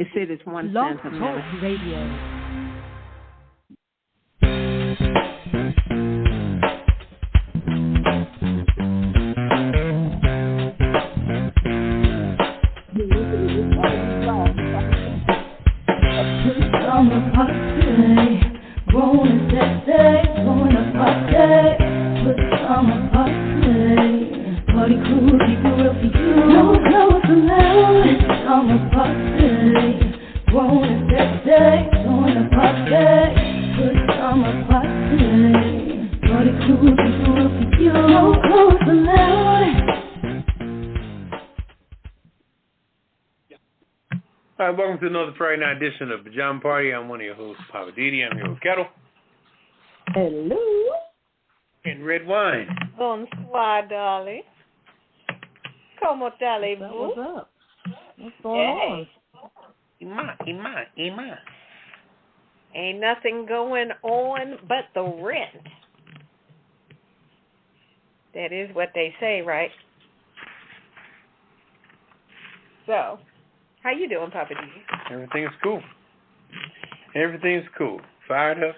It said it's 1 cent a minute. Radio. Party crew, keep it real for you. No clothes allowed. It's summer party. Grown and sexy, doing a party. Good summer party. Party crew, keep it real for you. No clothes allowed. All right, welcome to another Friday night edition of Pajama Party. I'm one of your hosts, Poppa DD. I'm here with Ketel. Hello. And Redwine. Bonsoir, darling. Como allez-vous? What's up? What's going on? Ima. Ain't nothing going on but the rent. That is what they say, right? So, how you doing, Poppa DD? Everything is cool. Everything's cool. Fired up.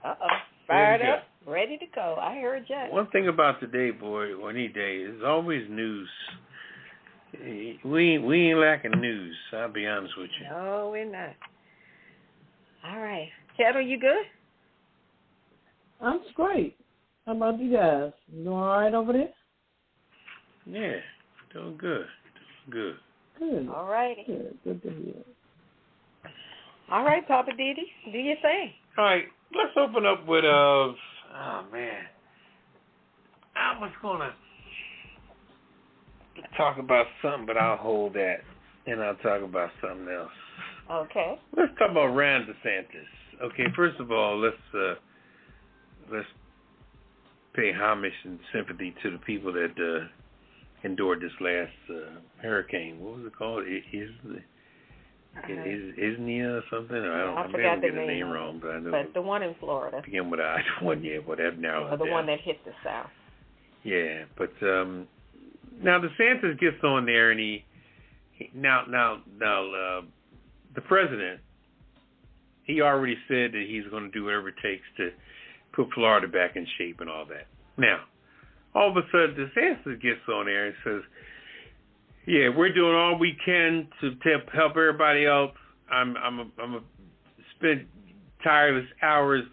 Uh-oh. Fired up. Ready to go. I heard you. One thing about today, boy, or any day, there's always news. We ain't lacking news, I'll be honest with you. No, we're not. All right. Ketel, you good? I'm great. How about you guys? You doing all right over there? Yeah, doing good. Good. All righty. Good to hear. All right, Poppa DD, do your thing. All right, let's open up with, oh, man. I was going to talk about something, but I'll hold that, and I'll talk about something else. Okay. Let's talk about Ron DeSantis. Okay, first of all, let's pay homage and sympathy to the people that endured this last hurricane. What was it called? Isnia or something? I forgot the name wrong, but I know. But the one in Florida. Begin with I. Whatever. Now, or the one that hit the South. Yeah, but now DeSantis gets on there, and he now the president, he already said that he's going to do whatever it takes to put Florida back in shape and all that. Now, all of a sudden, DeSantis gets on there and says, yeah, we're doing all we can to help everybody else. I'm a spend tireless hours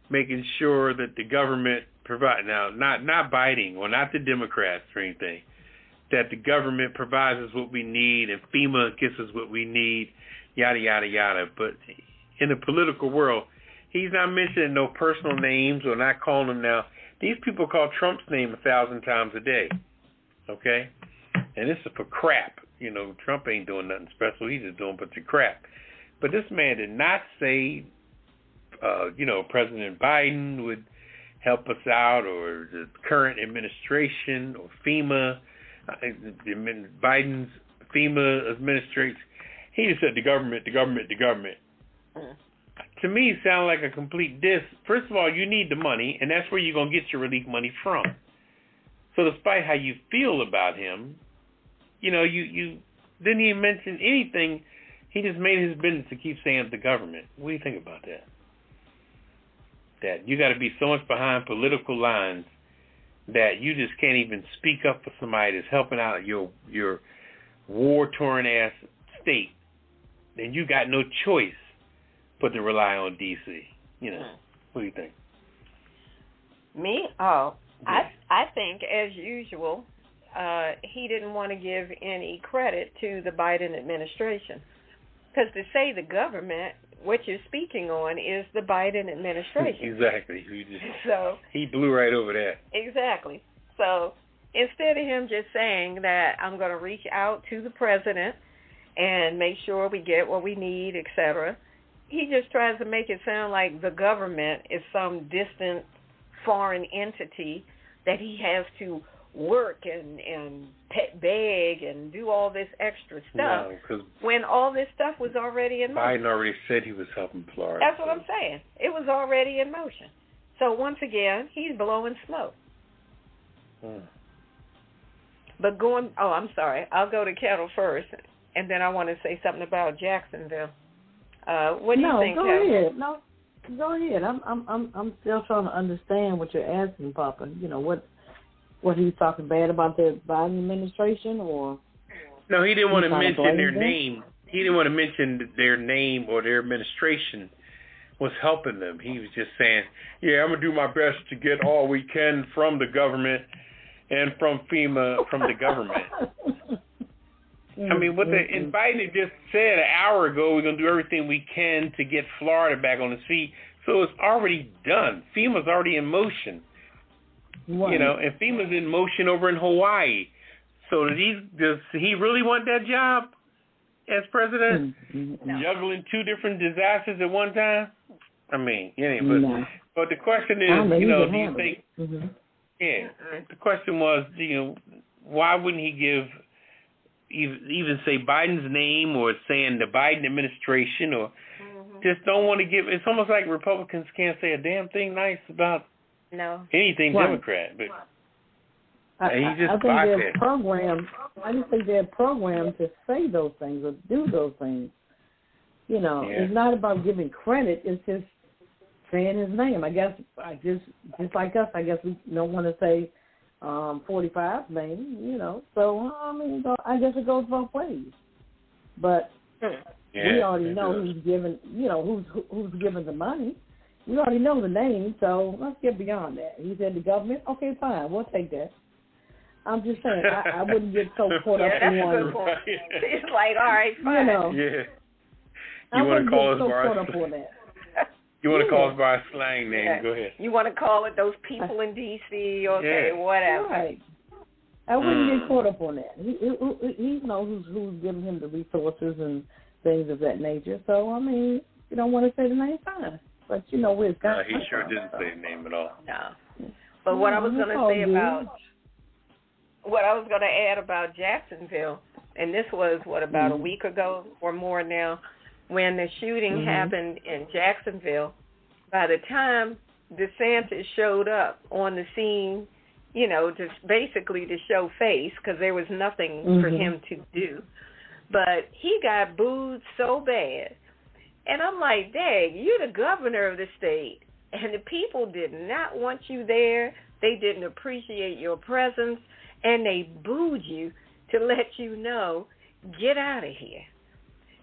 making sure that the government provide, now not biting or not the Democrats or anything, that the government provides us what we need and FEMA gives us what we need, yada yada yada. But in the political world, he's not mentioning no personal names or not calling them now. These people call Trump's name 1,000 times a day. Okay? And this is for crap. You know, Trump ain't doing nothing special. He's just doing a bunch of crap. But this man did not say, President Biden would help us out, or the current administration, or FEMA. Biden's FEMA administrates. He just said the government. To me, it sounds like a complete diss. First of all, you need the money, and that's where you're going to get your relief money from. So despite how you feel about him, you didn't even mention anything. He just made it his business to keep saying the government. What do you think about that? That you got to be so much behind political lines that you just can't even speak up for somebody that's helping out your war-torn ass state. Then you got no choice but to rely on D.C. What do you think? Me? Oh, yeah. I think, as usual, he didn't want to give any credit to the Biden administration. Because to say the government, what you're speaking on is the Biden administration. Exactly. He blew right over that. Exactly. So instead of him just saying that I'm going to reach out to the president and make sure we get what we need, etc., he just tries to make it sound like the government is some distant foreign entity that he has to work and beg and do all this extra stuff when all this stuff was already in motion. Biden already said he was helping Florida. That's what I'm saying. It was already in motion. So once again, he's blowing smoke. But I'm sorry, I'll go to Ketel first and then I want to say something about Jacksonville. What do you think, go Kevin? ahead. No, go ahead. I'm still trying to understand what you're asking, Papa. What he's talking bad about the Biden administration, or? No, he didn't want to mention their name. He didn't want to mention their name or their administration was helping them. He was just saying, yeah, I'm going to do my best to get all we can from the government and from FEMA, from the government. I mean, and Biden just said an hour ago, we're going to do everything we can to get Florida back on the feet. So it's already done. FEMA's already in motion. Right. And FEMA's in motion over in Hawaii. So does he really want that job as president? No. Juggling two different disasters at one time? I mean, but the question is, do you think? Mm-hmm. Yeah, the question was, why wouldn't he give even say Biden's name or saying the Biden administration or just don't want to give? It's almost like Republicans can't say a damn thing nice about anything Democrat, but. I think they're programmed. I just think they're programmed to say those things or do those things. It's not about giving credit. It's just saying his name. I guess just like us. I guess we don't want to say 45's name. So I guess it goes both ways. But we already know who's giving. Who's giving the money. We already know the name. So let's get beyond that. He said the government. Okay, fine. We'll take that. I'm just saying, I wouldn't get so caught up in one. That's a good point. It's like, all right, fine. You want to call us by You want to call us by a slang name? Yeah. Go ahead. You want to call it those people in D.C. Okay, whatever. Right. I wouldn't get caught up on that. He knows who's giving him the resources and things of that nature. So you don't want to say the name, fine. But where it's got. No, he sure didn't say the name at all. No. But what I was going to say about. What I was going to add about Jacksonville, and this was, about a week ago or more now, when the shooting happened in Jacksonville, by the time DeSantis showed up on the scene, just basically to show face, because there was nothing for him to do. But he got booed so bad. And I'm like, dang, you're the governor of the state, and the people did not want you there. They didn't appreciate your presence. And they booed you to let you know, get out of here.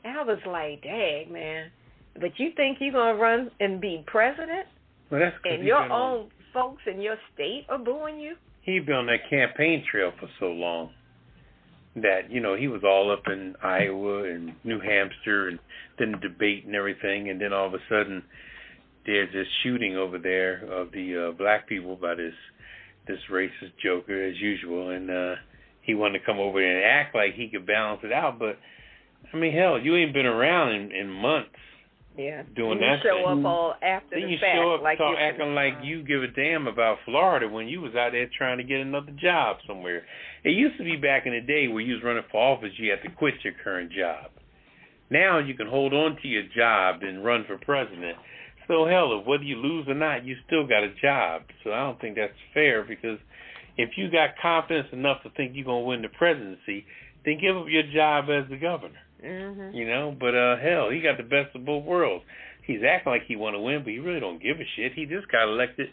And I was like, dang, man. But you think you're going to run and be president? Well, that's and your own folks in your state are booing you? He'd been on that campaign trail for so long that, he was all up in Iowa and New Hampshire and then the debate and everything. And then all of a sudden, there's this shooting over there of the black people by this racist joker as usual, and he wanted to come over there and act like he could balance it out. But hell, you ain't been around in months. Yeah, doing that. You show thing. up all after then the you fact, show up like acting like you give a damn about Florida when you was out there trying to get another job somewhere. It used to be back in the day where you was running for office, you had to quit your current job. Now you can hold on to your job and run for president. So hell, whether you lose or not, you still got a job. So I don't think that's fair, because if you got confidence enough to think you're going to win the presidency, then give up your job as the governor. But hell, he got the best of both worlds. He's acting like he want to win, but he really don't give a shit. He just got elected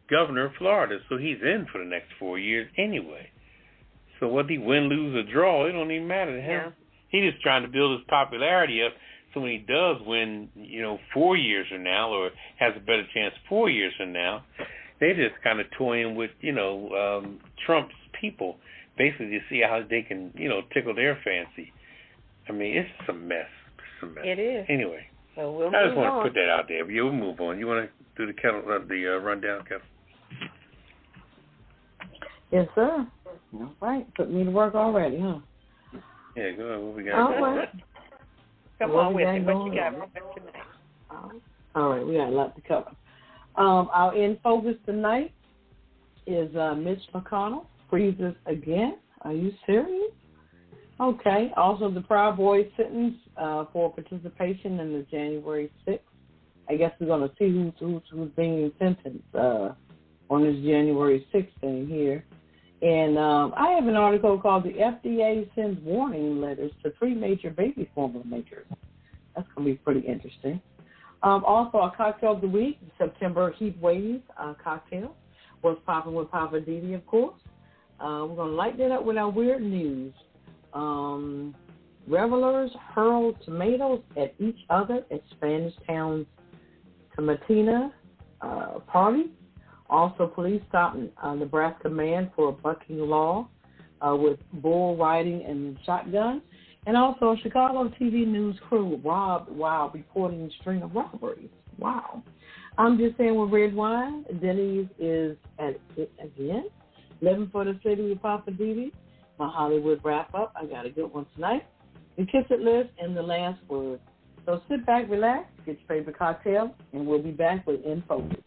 governor of Florida, so he's in for the next 4 years anyway. So whether he win, lose, or draw, it don't even matter to him. Yeah. He's just trying to build his popularity up, so when he does win, 4 years from now, or has a better chance 4 years from now, they just kind of toying with, Trump's people, basically to see how they can, tickle their fancy. It's a mess. It's a mess. It is. Anyway, so I just want to put that out there. But we'll move on. You want to do the rundown, Ketel? Yes, sir. All right. Put me to work already, huh? Yeah, go ahead. What we got? All right. Come on with it. What you got for us tonight? All right. We got a lot to cover. Our in focus tonight is Mitch McConnell freezes again. Are you serious? Okay. Also, the Proud Boys sentenced for participation in the January 6th. I guess we're going to see who's being sentenced on this January 6th thing here. And I have an article called "The FDA Sends Warning Letters to 3 Major Baby Formula Makers." That's going to be pretty interesting. Also, our cocktail of the week, September Heat Wave cocktail, was popping with Poppa DD, of course. We're going to light that up with our weird news. Revelers hurl tomatoes at each other at Spanish town's Tomatina party. Also, police stopped a Nebraska man for bucking law with bull riding and shotgun. And also, Chicago TV news crew robbed while reporting a string of robberies. Wow. I'm just saying with Redwine, Denny's is at it again. Living for the City with Poppa DD. My Hollywood wrap-up. I got a good one tonight. The Kiss It list and the last word. So sit back, relax, get your favorite cocktail, and we'll be back with In Focus.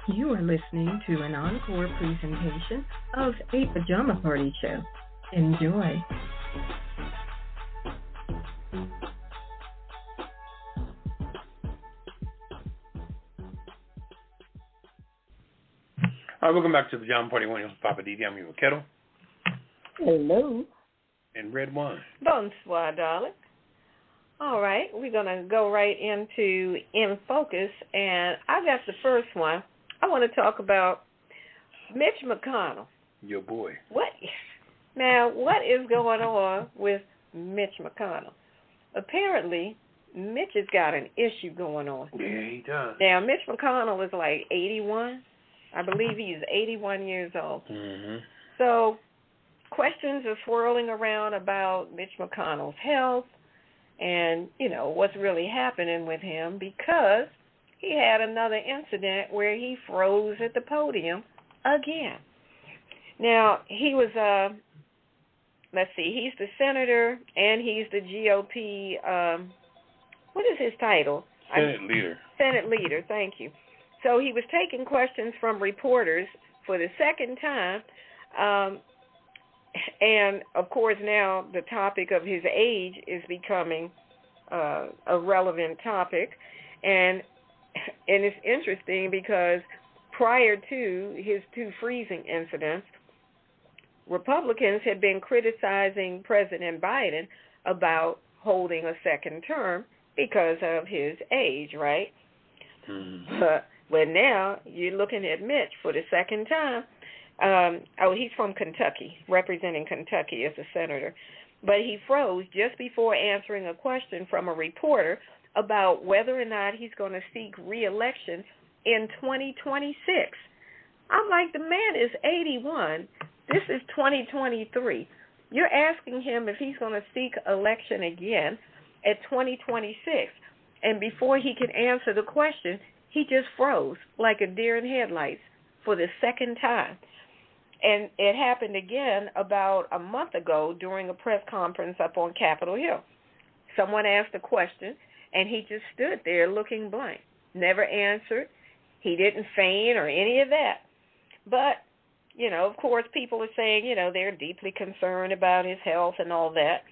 You are listening to an encore presentation of A Pajama Party Show. Enjoy. All right, welcome back to the Pajama Party. One with Poppa DD. I'm here with Ketel. Hello. And Redwine. Bonsoir, darling. All right, we're going to go right into In Focus, and I got the first one. I want to talk about Mitch McConnell. Your boy. What is going on with Mitch McConnell? Apparently, Mitch has got an issue going on. Yeah, he does. Now, Mitch McConnell is like 81. I believe he is 81 years old. Mm-hmm. So questions are swirling around about Mitch McConnell's health and, what's really happening with him, because he had another incident where he froze at the podium again. Now, he was, he's the senator and he's the GOP, what is his title? Senate leader. Senate leader, thank you. So he was taking questions from reporters for the second time, and, of course, now the topic of his age is becoming a relevant topic, and it's interesting because prior to his 2 freezing incidents, Republicans had been criticizing President Biden about holding a second term because of his age, right? Mm-hmm. But now you're looking at Mitch for the second time. He's from Kentucky, representing Kentucky as a senator. But he froze just before answering a question from a reporter about whether or not he's going to seek re-election in 2026. I'm like, the man is 81. This is 2023. You're asking him if he's going to seek election again at 2026. And before he could answer the question, he just froze like a deer in headlights for the second time. And it happened again about a month ago during a press conference up on Capitol Hill. Someone asked a question, and he just stood there looking blank, never answered. He didn't feign or any of that. But, of course, people are saying, they're deeply concerned about his health and all that.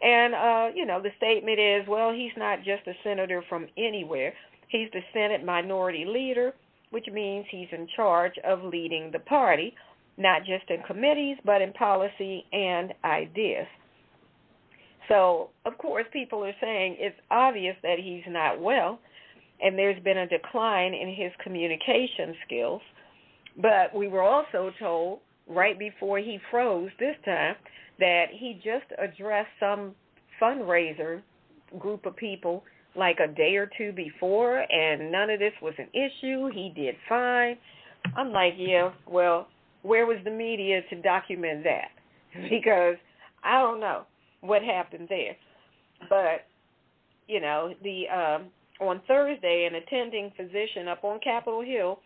And, the statement is, well, he's not just a senator from anywhere. He's the Senate minority leader, which means he's in charge of leading the party, not just in committees, but in policy and ideas. So, of course, people are saying it's obvious that he's not well, and there's been a decline in his communication skills. But we were also told right before he froze this time that he just addressed some fundraiser group of people like a day or two before, and none of this was an issue. He did fine. I'm like, yeah, well, where was the media to document that? Because I don't know what happened there. But, on Thursday, an attending physician up on Capitol Hill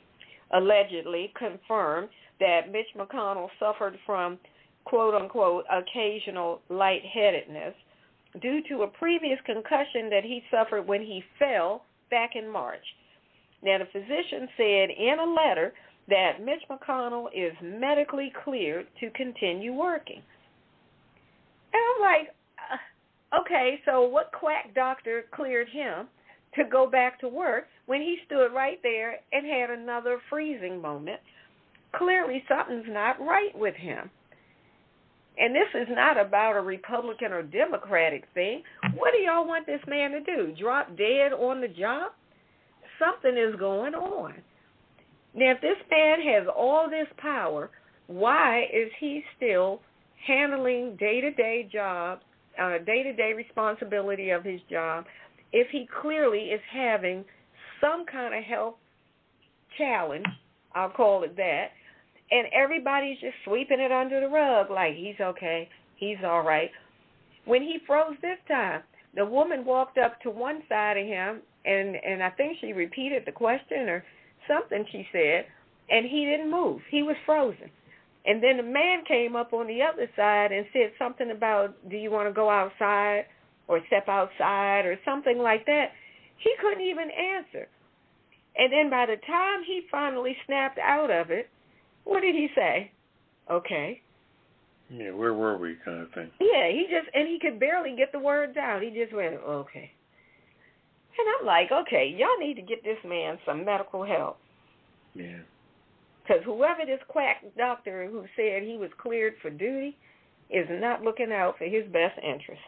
allegedly confirmed that Mitch McConnell suffered from, quote-unquote, occasional lightheadedness due to a previous concussion that he suffered when he fell back in March. Now, the physician said in a letter that Mitch McConnell is medically cleared to continue working. And I'm like, okay, so what quack doctor cleared him to go back to work when he stood right there and had another freezing moment? Clearly something's not right with him. And this is not about a Republican or Democratic thing. What do y'all want this man to do? Drop dead on the job? Something is going on. Now, if this man has all this power, why is he still handling day-to-day jobs, day-to-day responsibility of his job, if he clearly is having some kind of health challenge, I'll call it that, and everybody's just sweeping it under the rug like he's okay, he's all right. When he froze this time, the woman walked up to one side of him, and I think she repeated the question or something she said, and he didn't move. He was frozen. And then the man came up on the other side and said something about, do you want to go outside or step outside or something like that. He couldn't even answer. And then by the time he finally snapped out of it, what did he say? Okay. Yeah, where were we kind of thing. Yeah, he could barely get the words out. He just went, okay. And I'm like, okay, y'all need to get this man some medical help. Yeah. Because whoever this quack doctor who said he was cleared for duty is not looking out for his best interest.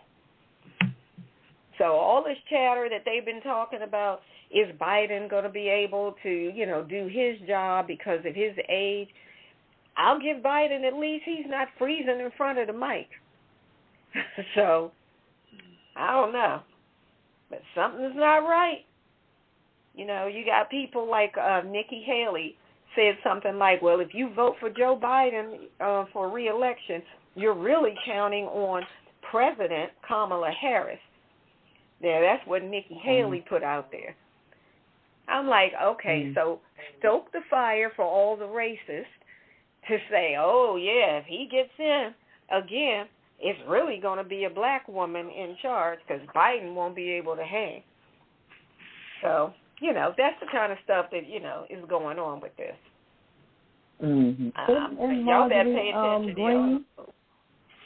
So all this chatter that they've been talking about, is Biden going to be able to, do his job because of his age? I'll give Biden at least he's not freezing in front of the mic. So, I don't know. But something's not right. You got people like Nikki Haley said something like, well, if you vote for Joe Biden for re-election, you're really counting on President Kamala Harris. Now, that's what Nikki Haley put out there. I'm like, okay, so stoke the fire for all the racists to say, oh, yeah, if he gets in again, it's really going to be a black woman in charge because Biden won't be able to hang. So, that's the kind of stuff that, is going on with this. Mm-hmm. Y'all better pay attention. Green,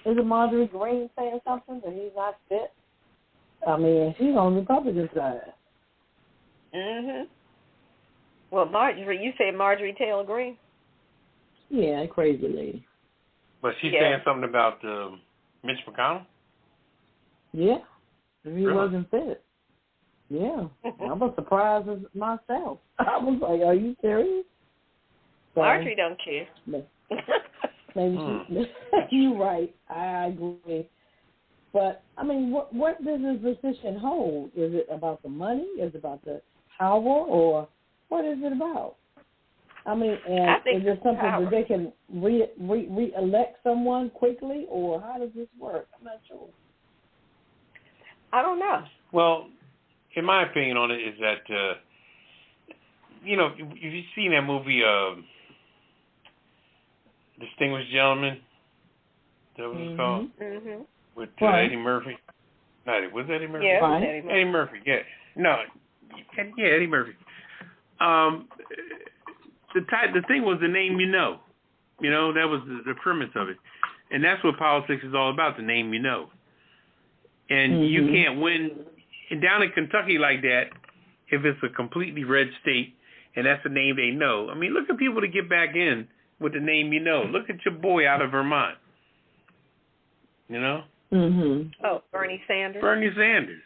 isn't Marjorie Green saying something that he's not fit? I mean, she's on the Republican side. Mm-hmm. Well, you said Marjorie Taylor Greene? Yeah, crazy lady. But she's saying something about Mitch McConnell? Yeah. He wasn't fit. Yeah. I was surprised myself. I was like, are you serious? So, Marjorie don't care. Maybe you're right. I agree. But, I mean, what does this position hold? Is it about the money? Is it about the power? Or what is it about? I mean, and is there something that they can re-elect someone quickly? Or how does this work? I'm not sure. I don't know. Well, in my opinion on it is that, if you've seen that movie, Distinguished Gentleman, that was it called? Mm-hmm. With Eddie Murphy. No, was that Eddie Murphy? Yeah, it was Eddie Murphy. Eddie Murphy, yeah. No, yeah, Eddie Murphy. The thing was the name you know. That was the premise of it. And that's what politics is all about, the name you know. And you can't win down in Kentucky like that if it's a completely red state and that's the name they know. I mean, look at people to get back in with the name you know. Look at your boy out of Vermont. Oh, Bernie Sanders. Bernie Sanders.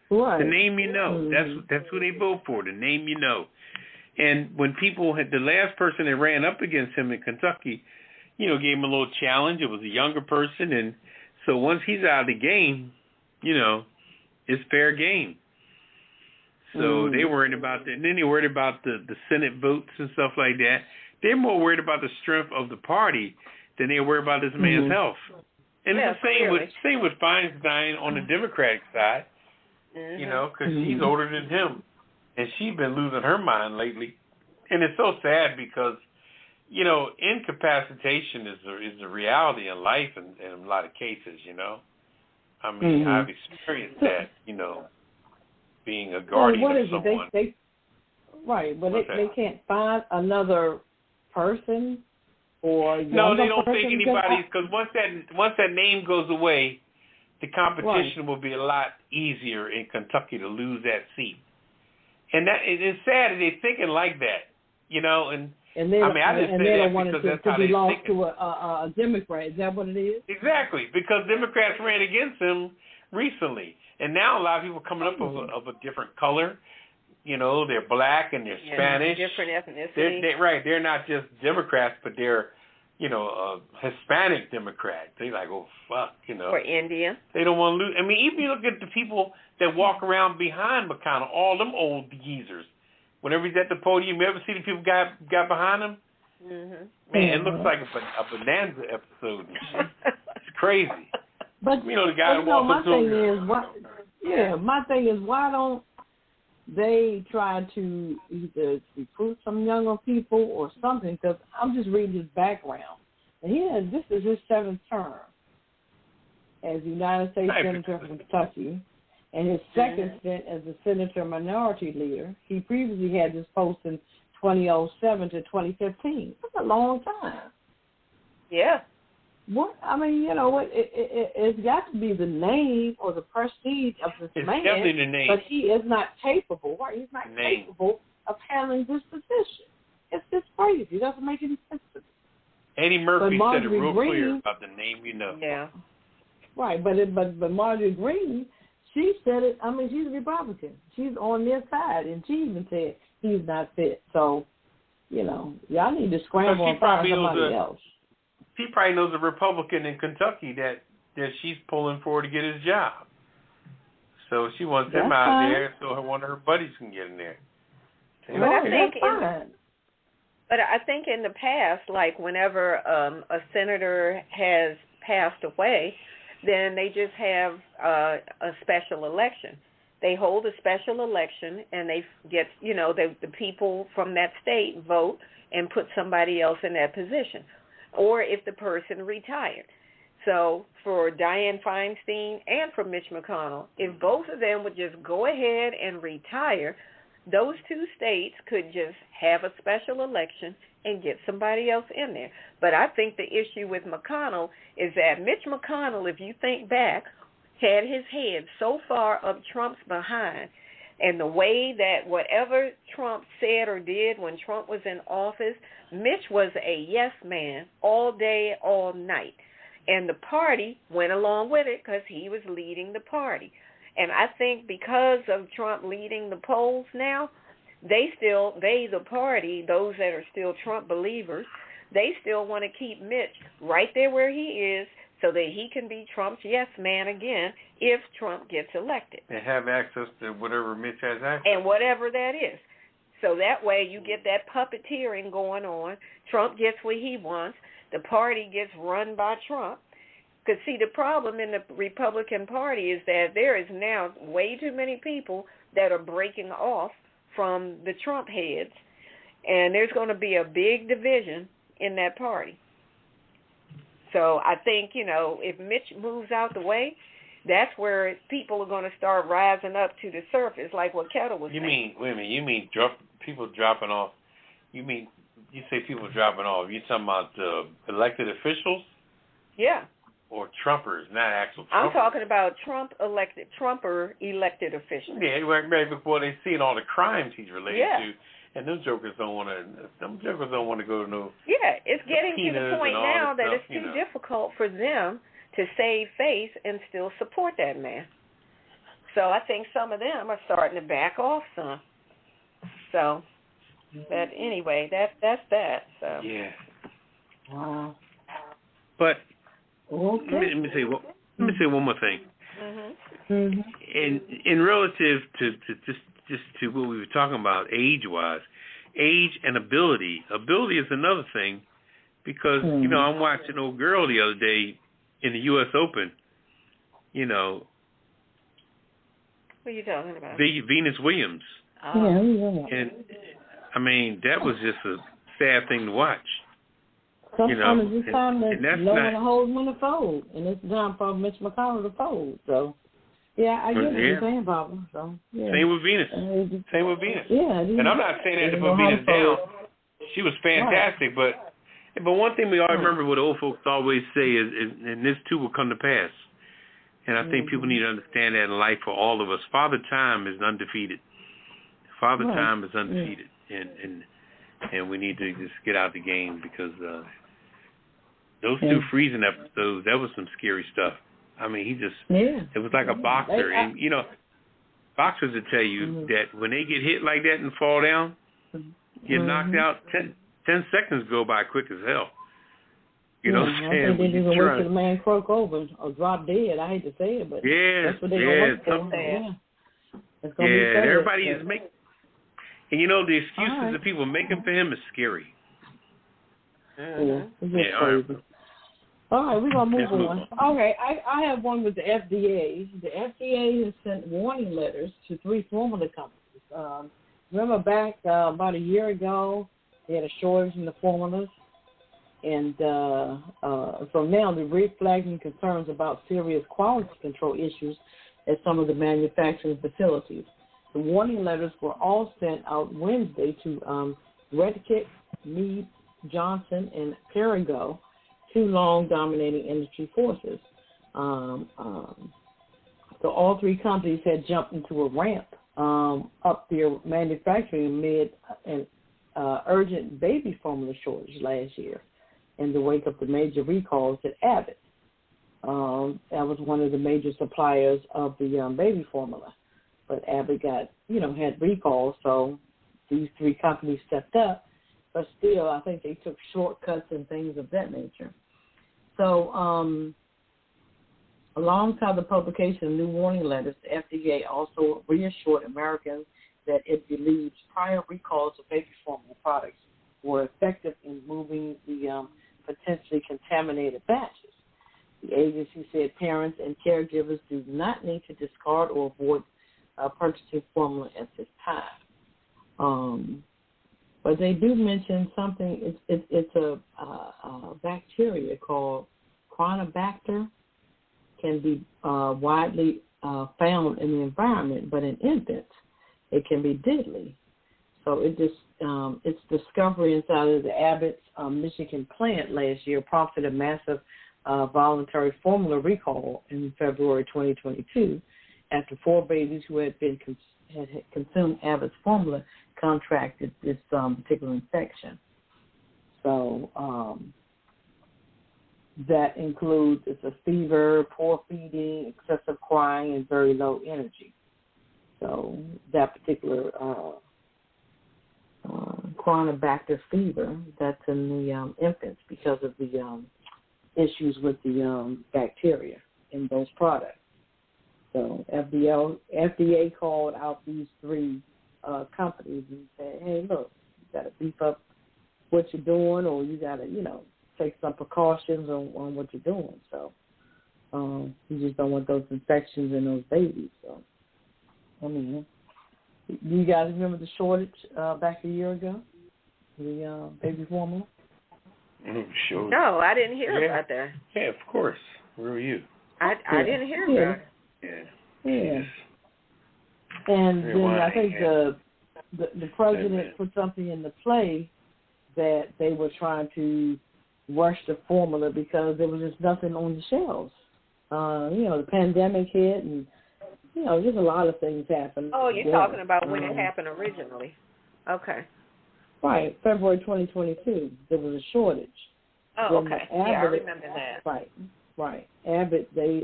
Right. The name you know. That's who they vote for. The name you know. And when people the last person that ran up against him in Kentucky, gave him a little challenge. It was a younger person, and so once he's out of the game, it's fair game. So they worried about that. And then they worried about the Senate votes and stuff like that. They're more worried about the strength of the party than they're worried about this man's health. And it's the same with Feinstein on the Democratic side, because she's older than him. And she's been losing her mind lately. And it's so sad because, incapacitation is a reality in life in a lot of cases, I mean, I've experienced that, being a guardian of someone. Right, but they can't find another person or no, they don't take anybody because once that name goes away, the competition will be a lot easier in Kentucky to lose that seat. And that it's sad that they're thinking like that, you know. And I just say that because that's how they think. To a Democrat. Is that what it is? Exactly, because Democrats ran against him recently, and now a lot of people are coming up of a different color. You know, they're black and they're Spanish. Different ethnicity. They're not just Democrats, but they're, you know, Hispanic Democrats. They like, oh, fuck, you know. Or Indian. They don't want to lose. I mean, even you look at the people that walk around behind McConnell, all them old geezers. Whenever he's at the podium, you ever see the people got behind him? Mm-hmm. Man, it looks like a Bonanza episode. It's crazy. But, you know, the guy that walks my thing is, why don't they try to either recruit some younger people or something? Because I'm just reading his background. And this is his 7th term as United States Senator from Kentucky, and his 2nd stint as a senator minority leader. He previously had this post in 2007 to 2015. That's a long time. Yeah. What I mean, you know what? It's got to be the name or the prestige of this man. It's definitely the name. But he is not capable. Right? He's not capable of handling this position. It's just crazy. It doesn't make any sense to me. Eddie Murphy said it real clear about the name, you know. Yeah. Right, but Marjorie Greene, she said it. I mean, she's a Republican. She's on their side, and she even said he's not fit. So, you know, y'all need to scramble and find somebody else. She probably knows a Republican in Kentucky that she's pulling for to get his job. So she wants him out there so one of her buddies can get in there. But I think in the past, like whenever a senator has passed away, then they just have a special election. They hold a special election, and they get, you know, the people from that state vote and put somebody else in that position. Or if the person retired. So for Dianne Feinstein and for Mitch McConnell, if both of them would just go ahead and retire, those two states could just have a special election and get somebody else in there. But I think the issue with McConnell is that Mitch McConnell, if you think back, had his head so far up Trump's behind, and the way that whatever Trump said or did when Trump was in office, Mitch was a yes man all day, all night. And the party went along with it because he was leading the party. And I think because of Trump leading the polls now, the party, those that are still Trump believers, they still want to keep Mitch right there where he is so that he can be Trump's yes man again if Trump gets elected. And have access to whatever Mitch has access to. And whatever that is. So that way you get that puppeteering going on. Trump gets what he wants. The party gets run by Trump. Because, see, the problem in the Republican Party is that there is now way too many people that are breaking off from the Trump heads. And there's going to be a big division in that party. So I think, you know, if Mitch moves out the way, that's where people are going to start rising up to the surface, like what Ketel was saying. Wait a minute, you mean people dropping off? You say people dropping off. You talking about elected officials? Yeah. Or Trumpers, not actual Trumpers. I'm talking about Trumper elected officials. Yeah, right before they see all the crimes he's related to. And them jokers don't want to go to no. Yeah, it's getting to the point now that it's too difficult for them to save face and still support that man. So I think some of them are starting to back off some. So, but anyway, that's that. So. Yeah. Wow. But okay. let me say one more thing. Mm-hmm. In relative to just to what we were talking about, age-wise, age and ability. Ability is another thing because, you know, I'm watching old girl the other day in the U.S. Open, you know. What are you talking about? Venus Williams. Oh. And, I mean, that was just a sad thing to watch. Sometimes it's time to know when to hold when to fold, and it's time for Mitch McConnell to fold. So, yeah, I get what you're saying, Papa. So, yeah. Same with Venus. Yeah. And I'm not saying that to put Venus down. She was fantastic, but one thing we all remember what old folks always say is, and this too will come to pass, And I think people need to understand that in life for all of us. Father Time is undefeated. Father Time is undefeated. And we need to just get out the game because those two freezing episodes, that was some scary stuff. I mean, it was like a boxer. And, you know, boxers will tell you that when they get hit like that and fall down, get knocked out, 10 seconds go by quick as hell. You know what I'm saying? I think they even wait till the man croak over or drop dead. I hate to say it, but that's what they're going to wait for. It's gonna be sad, everybody is making... And, you know, the excuses that people making for him is scary. It's just crazy. All right, we're going to move on. Okay, I have one with the FDA. The FDA has sent warning letters to 3 formula companies. Remember back about a year ago, they had a shortage in the formulas? And so now they're reflagging concerns about serious quality control issues at some of the manufacturing facilities. The warning letters were all sent out Wednesday to Redkit, Mead, Johnson, and Perrigo, 2 long-dominating industry forces. So all 3 companies had jumped into a ramp up their manufacturing amid an urgent baby formula shortage last year in the wake of the major recalls at Abbott. That was one of the major suppliers of the baby formula. But Abbott had recalls, so these 3 companies stepped up. But still, I think they took shortcuts and things of that nature. So alongside the publication of new warning letters, the FDA also reassured Americans that it believes prior recalls of baby formula products were effective in moving the potentially contaminated batches. The agency said parents and caregivers do not need to discard or avoid purchasing formula at this time. But they do mention something. It's a bacteria called Chronobacter, can be widely found in the environment, but in infants, it can be deadly. So its discovery inside of the Abbott's Michigan plant last year prompted a massive voluntary formula recall in February 2022 after 4 babies who had consumed Abbott's formula contracted this particular infection. So that includes it's a fever, poor feeding, excessive crying, and very low energy. So that particular Chronobacter fever, that's in the infants because of the issues with the bacteria in those products. So FDA called out these 3 companies and said, hey, look, you got to beef up what you're doing, or you got to, take some precautions on what you're doing. So you just don't want those infections in those babies. So, I mean, do you guys remember the shortage back a year ago, the baby formula? Sure. No, I didn't hear about that. Yeah, of course. Where were you? I didn't hear about it. Yeah. And then I think the president put something in the play that they were trying to rush the formula because there was just nothing on the shelves. The pandemic hit and, just a lot of things happened. Oh, you're talking about when it happened originally. Okay. Right, February 2022, there was a shortage. Oh, okay. Abbott, I remember that. Right. Abbott, they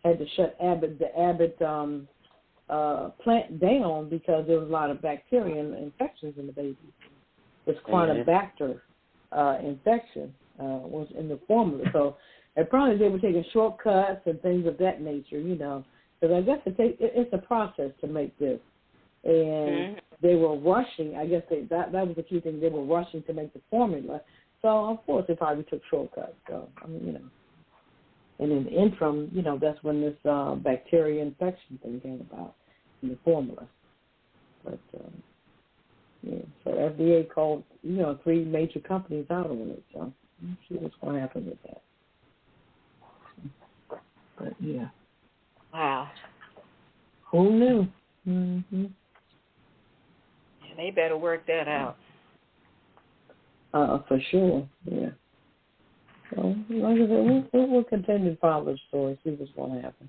had to shut the Abbott plant down because there was a lot of bacteria infections in the babies. This Chronobacter infection was in the formula. So probably they were taking shortcuts and things of that nature, because I guess it's a process to make this. And they were rushing. I guess that was the key thing. They were rushing to make the formula. So, of course, they probably took shortcuts. So, And in the interim, that's when this bacteria infection thing came about in the formula. But, so FDA called, 3 major companies out on it. So, let's see what's going to happen with that. But, yeah. Wow. Who knew? Mm-hmm. They better work that out. For sure, yeah. So, like I said, we'll continue to follow the story, see what's going to happen.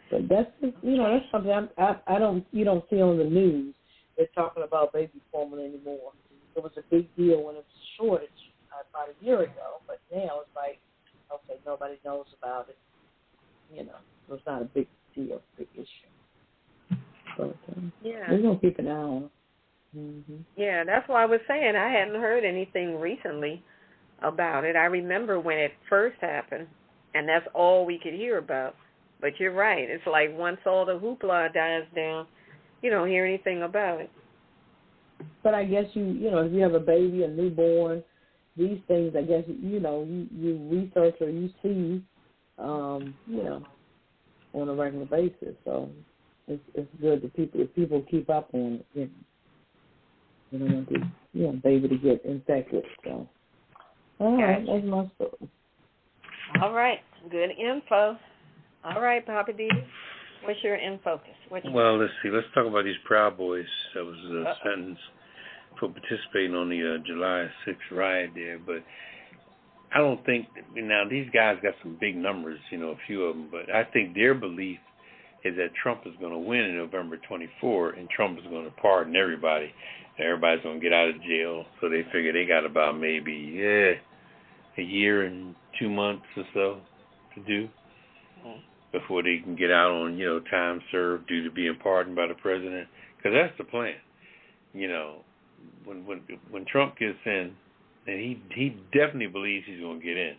But that's just, that's something I don't, you don't see on the news. They're talking about baby formula anymore. It was a big deal when it was a shortage about a year ago, but now it's like, okay, nobody knows about it. So it's not a big deal, big issue. But we're going to keep an eye on it. Mm-hmm. Yeah, that's why I was saying I hadn't heard anything recently about it. I remember when it first happened, and that's all we could hear about. But you're right. It's like once all the hoopla dies down, you don't hear anything about it. But I guess if you have a baby, a newborn, these things, I guess, you research or you see, on a regular basis. So it's good that people keep up on it. You don't want the baby to get infected. So, all right, that's my story. All right, good info. All right, Poppa DD, what's your in focus? Well, let's see. Let's talk about these Proud Boys that was sentenced for participating on the July 6th riot there. But I don't think, now these guys got some big numbers, a few of them, but I think their belief is that Trump is going to win in November 24, and Trump is going to pardon everybody. Everybody's going to get out of jail, so they figure they got about maybe a year and 2 months or so to do before they can get out on, time served due to being pardoned by the president. Because that's the plan. When Trump gets in, and he definitely believes he's going to get in.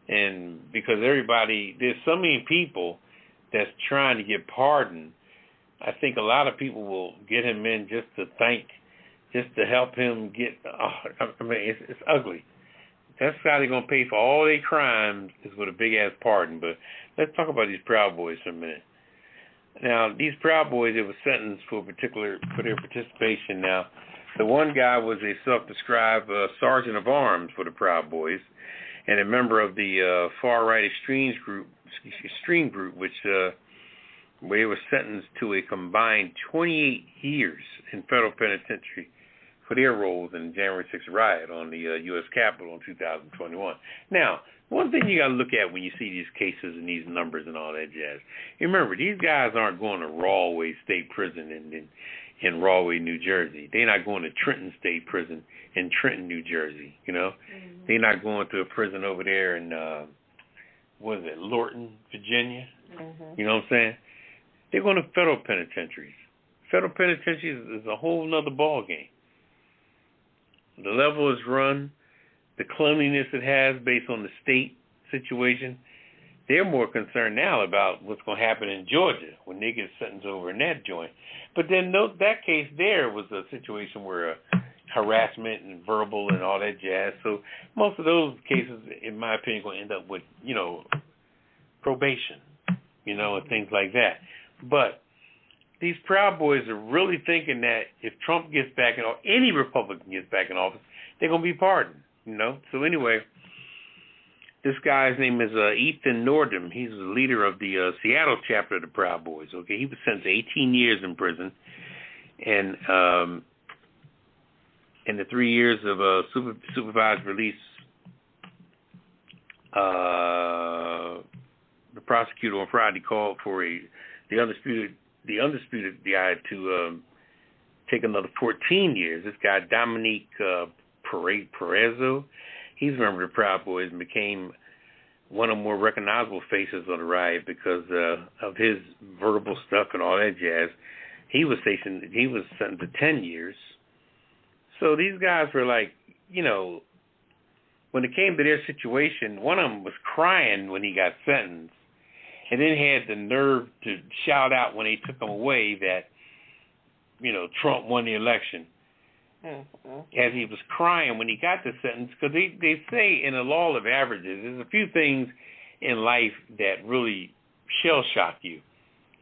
And because there's so many people that's trying to get pardoned, I think a lot of people will get him in just to help him get, it's ugly. That's how they're going to pay for all their crimes is with a big-ass pardon. But let's talk about these Proud Boys for a minute. Now, these Proud Boys, they were sentenced for their participation. Now, the one guy was a self-described sergeant of arms for the Proud Boys and a member of the far-right extreme group, which where they were sentenced to a combined 28 years in federal penitentiary for their roles in the January 6th riot on the U.S. Capitol in 2021. Now, one thing you got to look at when you see these cases and these numbers and all that jazz, remember, these guys aren't going to Rahway State Prison in Rahway, New Jersey. They're not going to Trenton State Prison in Trenton, New Jersey, Mm-hmm. They're not going to a prison over there in, Lorton, Virginia? Mm-hmm. You know what I'm saying? They're going to federal penitentiaries. Federal penitentiaries is a whole nother ball game. The level is run, the cleanliness it has based on the state situation. They're more concerned now about what's going to happen in Georgia when they get sentenced over in that joint. But then that case there was a situation where harassment and verbal and all that jazz. So most of those cases, in my opinion, going to end up with, probation, and things like that. But these Proud Boys are really thinking that if Trump gets back in, or any Republican gets back in office, they're going to be pardoned, So anyway, this guy's name is Ethan Nordum. He's the leader of the Seattle chapter of the Proud Boys, okay? He was sentenced to 18 years in prison, and in the 3 years of supervised release, the prosecutor on Friday called for the undisputed guy to take another 14 years. This guy, Dominique Perezzo, he's a member of the Proud Boys and became one of the more recognizable faces of the riot because of his verbal stuff and all that jazz. He was sentenced to 10 years. So these guys were like, when it came to their situation, one of them was crying when he got sentenced, and then had the nerve to shout out when they took him away that, Trump won the election. Mm-hmm. As he was crying when he got the sentence, because they say in the law of averages, there's a few things in life that really shell shock you.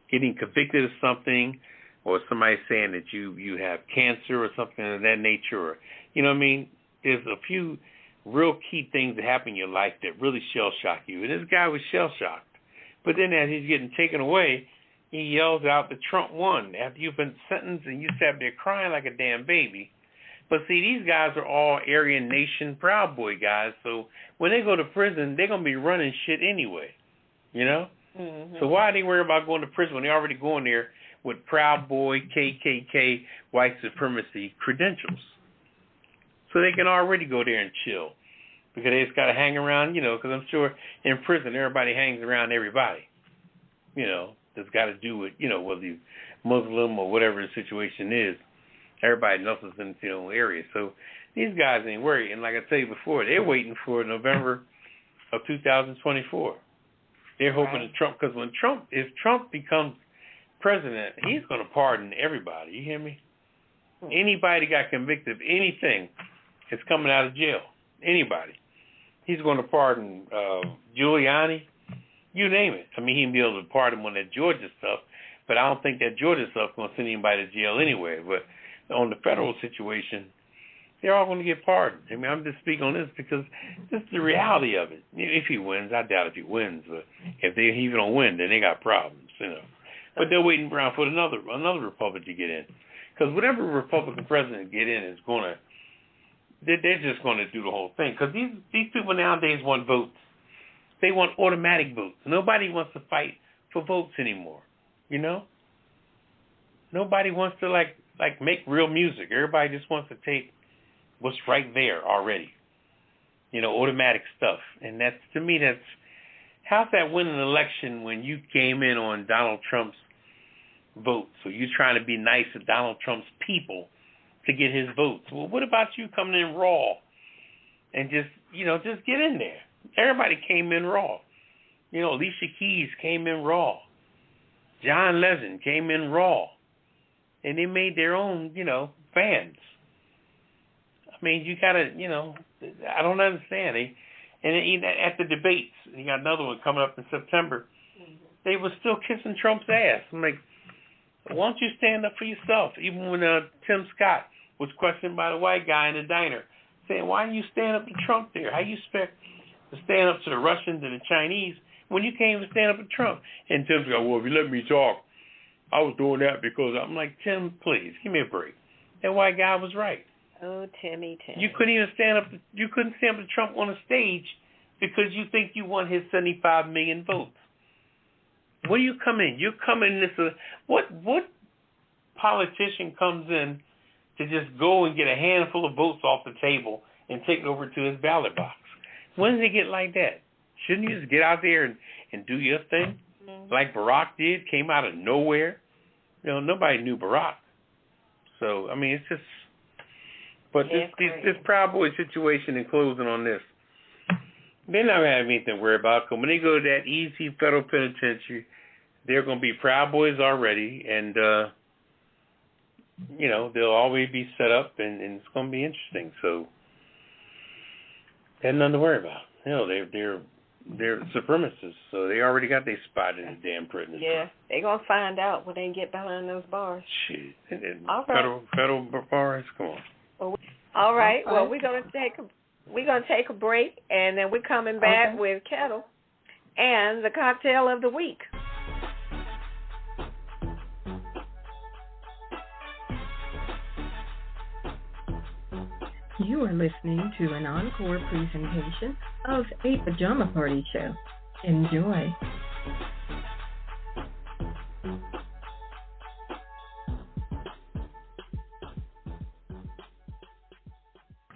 Getting convicted of something, or somebody saying that you have cancer or something of that nature, or, there's a few real key things that happen in your life that really shell shock you. And this guy was shell shocked. But then as he's getting taken away, he yells out that Trump won. After you've been sentenced and you sat there crying like a damn baby, But see, these guys are all Aryan Nation Proud Boy guys, so when they go to prison, they're going to be running shit anyway, you know? Mm-hmm. So why are they worried about going to prison when they're already going there with Proud Boy, KKK, white supremacy credentials? So they can already go there and chill because they just got to hang around, you know, because I'm sure in prison everybody hangs around everybody, you know, that's got to do with, you know, whether you're Muslim or whatever the situation is. Everybody else is in their own area. So these guys ain't worried. And like I tell you before, they're waiting for November of 2024. They're hoping that Trump, because if Trump becomes president, he's going to pardon everybody. You hear me? Anybody got convicted of anything is coming out of jail. Anybody. He's going to pardon Giuliani. You name it. I mean, he'll be able to pardon on that Georgia stuff, but I don't think that Georgia stuff is going to send anybody to jail anyway. But on the federal situation, they're all going to get pardoned. I mean, I'm just speaking on this because this is the reality of it. If he wins, I doubt if he wins, but if he don't win, then they got problems, you know. But they're waiting around for another Republican to get in. Because whatever Republican president get in is going to, they're just going to do the whole thing. Because these people nowadays want votes. They want automatic votes. Nobody wants to fight for votes anymore, you know? Nobody wants to, like make real music. Everybody just wants to take what's right there already, you know, automatic stuff. And that's, to me, how's that win an election when you came in on Donald Trump's vote? So you're trying to be nice to Donald Trump's people to get his votes. Well, what about you coming in raw and just get in there? Everybody came in raw. You know, Alicia Keys came in raw. John Legend came in raw. And they made their own, you know, fans. I mean, you got to, you know, I don't understand. And at the debates, you got another one coming up in September, they were still kissing Trump's ass. I'm like, why don't you stand up for yourself? Even when Tim Scott was questioned by the white guy in the diner, saying, why didn't you stand up to Trump there? How you expect to stand up to the Russians and the Chinese when you can't even stand up to Trump? And Tim's go, well, if you let me talk, I was doing that because I'm like, Tim, please, give me a break. That white guy was right. Oh, Timmy. You couldn't even stand up to Trump on a stage because you think you won his 75 million votes. Where do you come in? You come in what politician comes in to just go and get a handful of votes off the table and take it over to his ballot box? When did it get like that? Shouldn't you just get out there and do your thing? Like Barack did, came out of nowhere. You know, nobody knew Barack. So, I mean, it's just... But this Proud Boy situation, in closing on this, they're not going to have anything to worry about. Because when they go to that easy federal penitentiary, they're going to be Proud Boys already. And, you know, they'll always be set up, and it's going to be interesting. So, they have nothing to worry about. You know, they're supremacists, so they already got their spot in the damn prison. Yeah, they're going to find out when they get behind those bars. Shit. All right. Federal bars? Come on. All right. Well, we're going to take a break, and then we're coming back with Ketel and the cocktail of the week. You are listening to an encore presentation of A Pajama Party Show. Enjoy.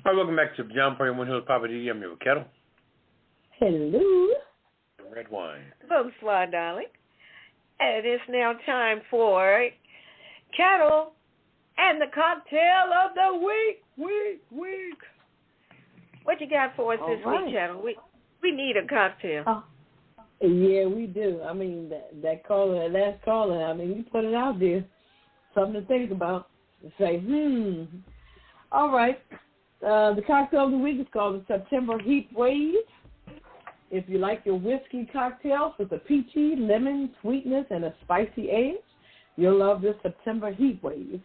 All right, welcome back to Pajama Party. One here with Poppa DD. I'm here with Ketel. Hello. Redwine. Bonsoir, darling. And it's now time for Ketel and the cocktail of the week. What you got for us this week, Ketel? We need a cocktail. Oh, yeah, we do. I mean, that caller, that last caller, I mean, you put it out there. Something to think about. Say, All right. The cocktail of the week is called the September Heat Wave. If you like your whiskey cocktails with a peachy, lemon, sweetness, and a spicy edge, you'll love this September Heat Wave.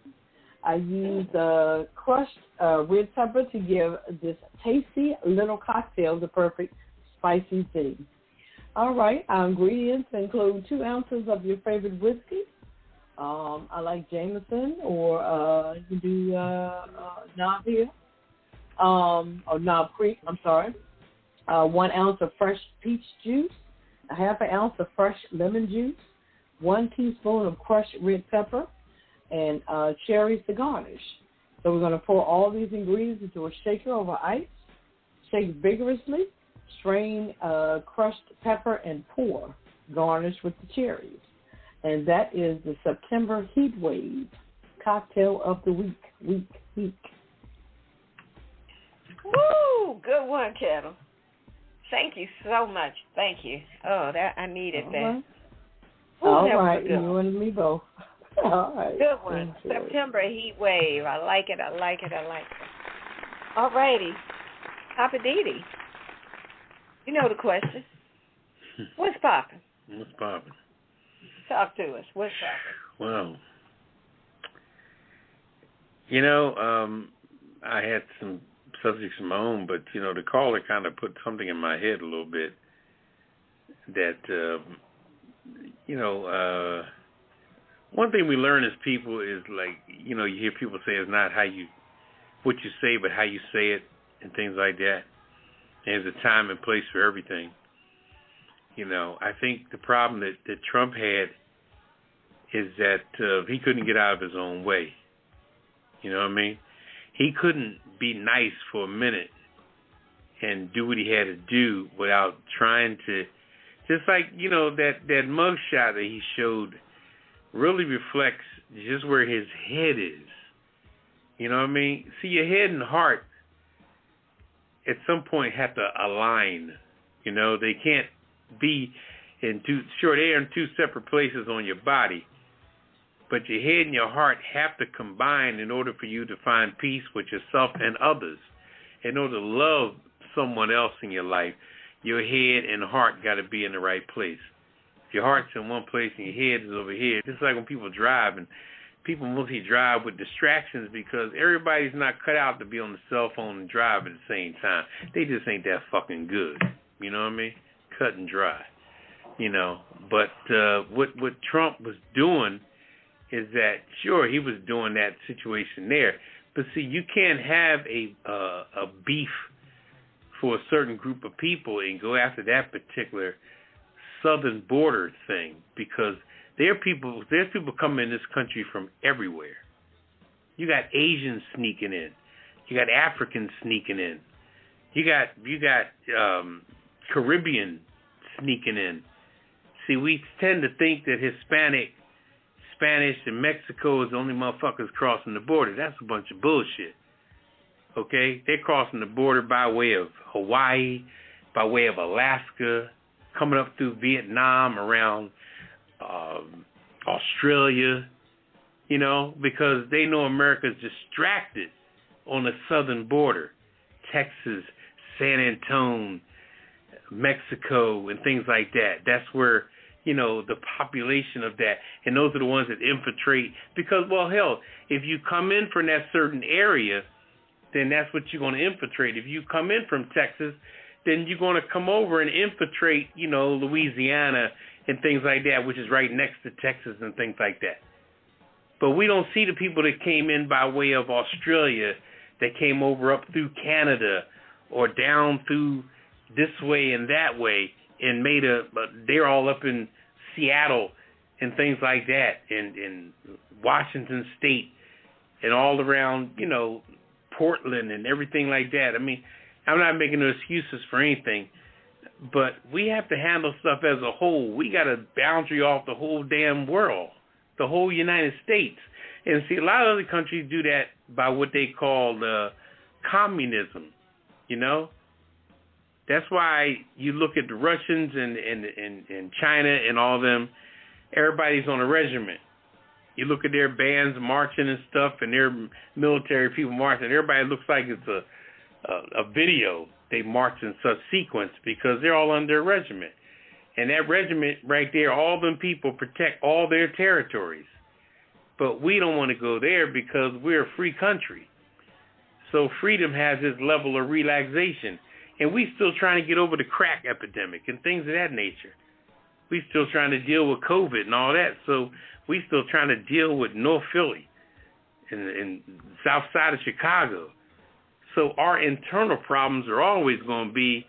I used crushed red pepper to give this tasty little cocktail the perfect spicy thing. All right, our ingredients include 2 ounces of your favorite whiskey, I like Jameson, or you can do Knob Hill, or Knob Creek, I'm sorry. 1 ounce of fresh peach juice, a half an ounce of fresh lemon juice, 1 teaspoon of crushed red pepper, and cherries to garnish. So we're going to pour all these ingredients into a shaker over ice, shake vigorously, strain crushed pepper, and pour. Garnish with the cherries. And that is the September Heat Wave Cocktail of the Week. Woo! Good one, Ketel. Thank you so much. Thank you. Oh, that I needed that. All right. You and me both. All right. Good one. September Heat Wave. I like it. All righty. Poppa DD. You know the question. What's poppin'? What's poppin'? Talk to us. What's poppin'? Well, I had some subjects of my own, but, the caller kind of put something in my head a little bit that, one thing we learn as people is, like, you hear people say it's not what you say, but how you say it and things like that. And there's a time and place for everything. I think the problem that Trump had is that he couldn't get out of his own way. You know what I mean? He couldn't be nice for a minute and do what he had to do without trying to, just like, that mug shot that he showed really reflects just where his head is. You know what I mean? See, your head and heart at some point have to align. They can't be they are in 2 separate places on your body. But your head and your heart have to combine in order for you to find peace with yourself and others. In order to love someone else in your life, your head and heart got to be in the right place. If your heart's in one place and your head is over here, just like when people drive, and people mostly drive with distractions because everybody's not cut out to be on the cell phone and drive at the same time. They just ain't that fucking good. You know what I mean? Cut and dry. But what Trump was doing is that, sure, he was doing that situation there, but see, you can't have a beef for a certain group of people and go after that particular southern border thing, because there's people coming in this country from everywhere. You got Asians sneaking in, you got Africans sneaking in, you got Caribbean sneaking in. See, we tend to think that Hispanic, Spanish, and Mexico is the only motherfuckers crossing the border. That's a bunch of bullshit. Okay? They're crossing the border by way of Hawaii, by way of Alaska, coming up through Vietnam, around Australia, because they know America's distracted on the southern border. Texas, San Antonio, Mexico, and things like that. That's where, the population of that, and those are the ones that infiltrate, because, well, hell, if you come in from that certain area, then that's what you're going to infiltrate. If you come in from Texas, then you're going to come over and infiltrate, Louisiana and things like that, which is right next to Texas and things like that. But we don't see the people that came in by way of Australia, that came over up through Canada or down through this way and that way, and they're all up in Seattle and things like that, in Washington State and all around, Portland and everything like that. I mean, I'm not making no excuses for anything, but we have to handle stuff as a whole. We got a boundary off the whole damn world, the whole United States. And see, a lot of other countries do that by what they call communism, That's why you look at the Russians and China and all them, everybody's on a regiment. You look at their bands marching and stuff, and their military people marching. Everybody looks like it's a video. They march in such sequence because they're all under a regiment. And that regiment right there, all them people protect all their territories. But we don't want to go there because we're a free country. So freedom has this level of relaxation. And we still trying to get over the crack epidemic and things of that nature. We still trying to deal with COVID and all that. So We still trying to deal with North Philly and south side of Chicago. So our internal problems are always going to be,